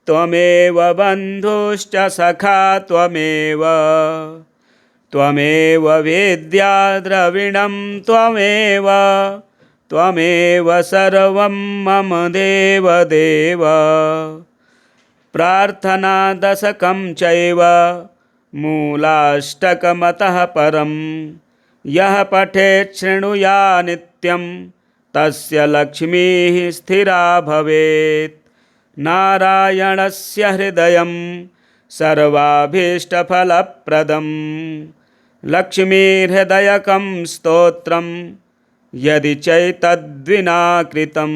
त्वमेव बन्धुश्च सखा त्वमेव त्वमेव वेद्या द्रविणं त्वमेव त्वमेव सर्वं मम देवदेव प्रार्थनादशकं चैव मूलाष्टकमतः परं यः पठेत् शृणुया नित्यं तस्य लक्ष्मीः स्थिरा भवेत् नारायणस्य हृदयं सर्वाभीष्टफलप्रदं लक्ष्मीहृदयकं स्तोत्रं यदि चैतद्विना कृतं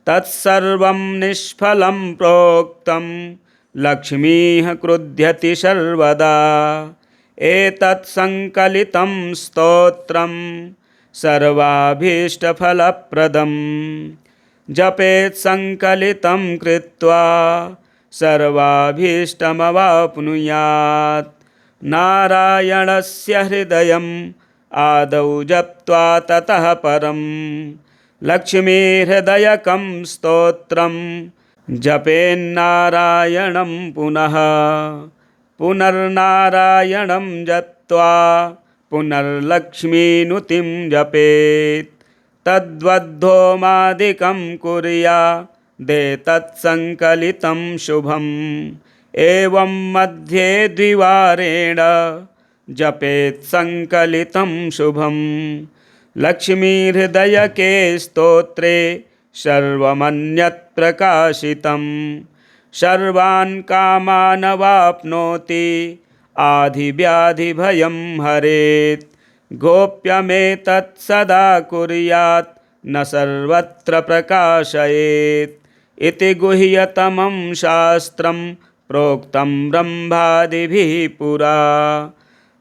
तत्सर्वं निष्फलं प्रोक्तं लक्ष्मीः क्रुध्यति सर्वदा। एतत् सङ्कलितं स्तोत्रं सर्वाभीष्टफलप्रदम्। जपेत् सङ्कलितं कृत्वा सर्वाभीष्टमवाप्नुयात्। नारायणस्य हृदयम् आदौ जप्त्वा ततः परं लक्ष्मीहृदयकं स्तोत्रं जपेन्नारायणं पुनः। पुनर्नारायणं जप्त्वा पुनर्लक्ष्मीनुतिं जपेत्। तद्वद्धोमादिकं कुर्यादेतत्सङ्कलितं शुभम्। एवं मध्ये द्विवारेण जपेत् सङ्कलितं शुभम्। लक्ष्मीहृदयके स्तोत्रे सर्वमन्यत् प्रकाशितं। सर्वान् कामान् वाप्नोति आधिव्याधिभयं हरेत्। गोप्यमेतत् सदा कुर्यात् न सर्वत्र प्रकाशयेत्। इति गुह्यतमं शास्त्रं प्रोक्तं ब्रह्मादिभिः पुरा।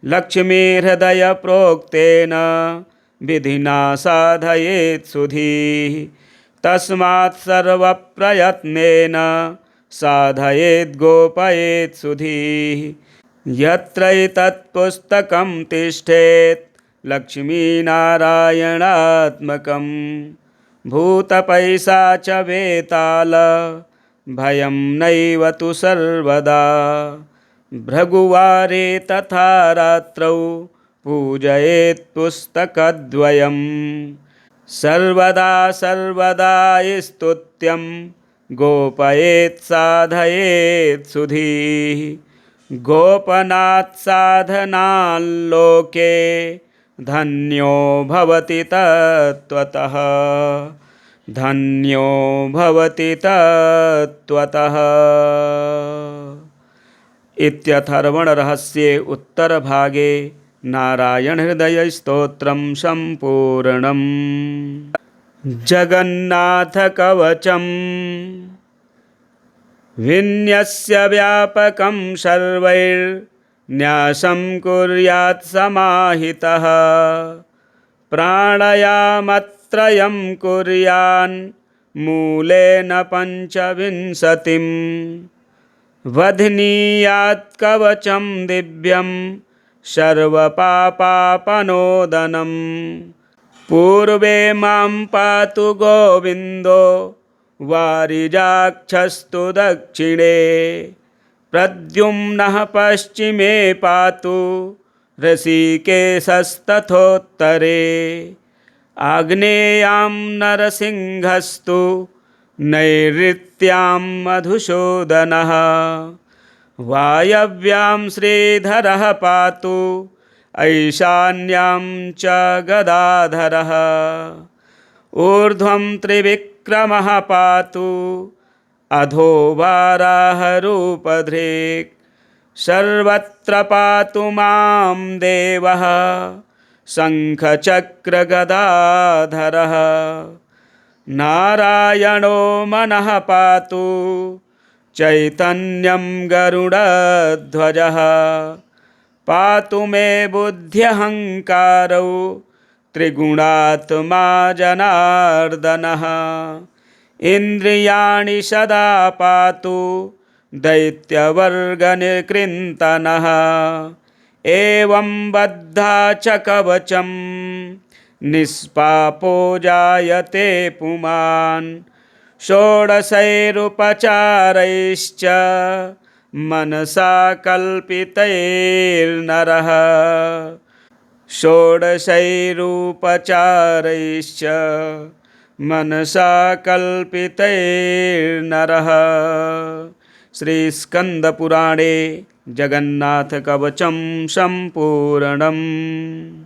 लक्ष्मीहृदयप्रोक्तेन विधिना साधयेत् सुधीः। तस्मात् सर्वप्रयत्नेन साधयेत् गोपयेत् सुधीः। यत्र एतत्पुस्तकं तिष्ठेत् लक्ष्मीनारायणात्मकं। भूतपैशाच वेताल भयं नैव तु सर्वदा। भृगुवारे तथा रात्रौ पूजयेत् पुस्तकद्वयम्। सर्वदा सर्वदा स्तुत्यं गोपयेत् साधयेत् सुधीः। गोपनात् साधनाल्लोके धन्यो भवति तत्त्वतः। धन्यो भवति तत्त्वतः। इत्यथर्वणरहस्ये उत्तरभागे नारायणहृदयस्तोत्रं सम्पूर्णम्। जगन्नाथकवचं विन्यस्य व्यापकं सर्वैर्न्यासं कुर्यात् समाहितः। प्राणायामत्रयं कुर्यान् मूलेन पञ्चविंशतिम्। वध्नीयात् कवचं दिव्यं सर्वपापापनोदनम्। पूर्वे मां पातु गोविन्दो वारिजाक्षस्तु दक्षिणे। प्रद्युम्नः पश्चिमे पातु ऋषिकेशस्तथोत्तरे। आग्नेयां नरसिंहस्तु नैऋत्यां मधुसूदनः। वायव्यां श्रीधरः पातु ऐशान्यां च गदाधरः। ऊर्ध्वं त्रिविक्रमः पातु अधो वाराहरूपधृक्। सर्वत्र पातु मां देवः शङ्खचक्रगदाधरः। नारायणो मनः पातु चैतन्यं गरुडध्वजः। पातु मे बुद्ध्यहङ्कारौ त्रिगुणात्मा जनार्दनः। इन्द्रियाणि सदा पातु दैत्यवर्गनिकृन्तनः। एवं बद्धा च कवचं निष्पापो जायते पुमान्। षोडशैरुपचारैश्च मनसा कल्पितैर्नरः। षोडशैरुपचारैश्च मनसा कल्पितैर्नरः। श्रीस्कन्दपुराणे जगन्नाथकवचं सम्पूर्णम्।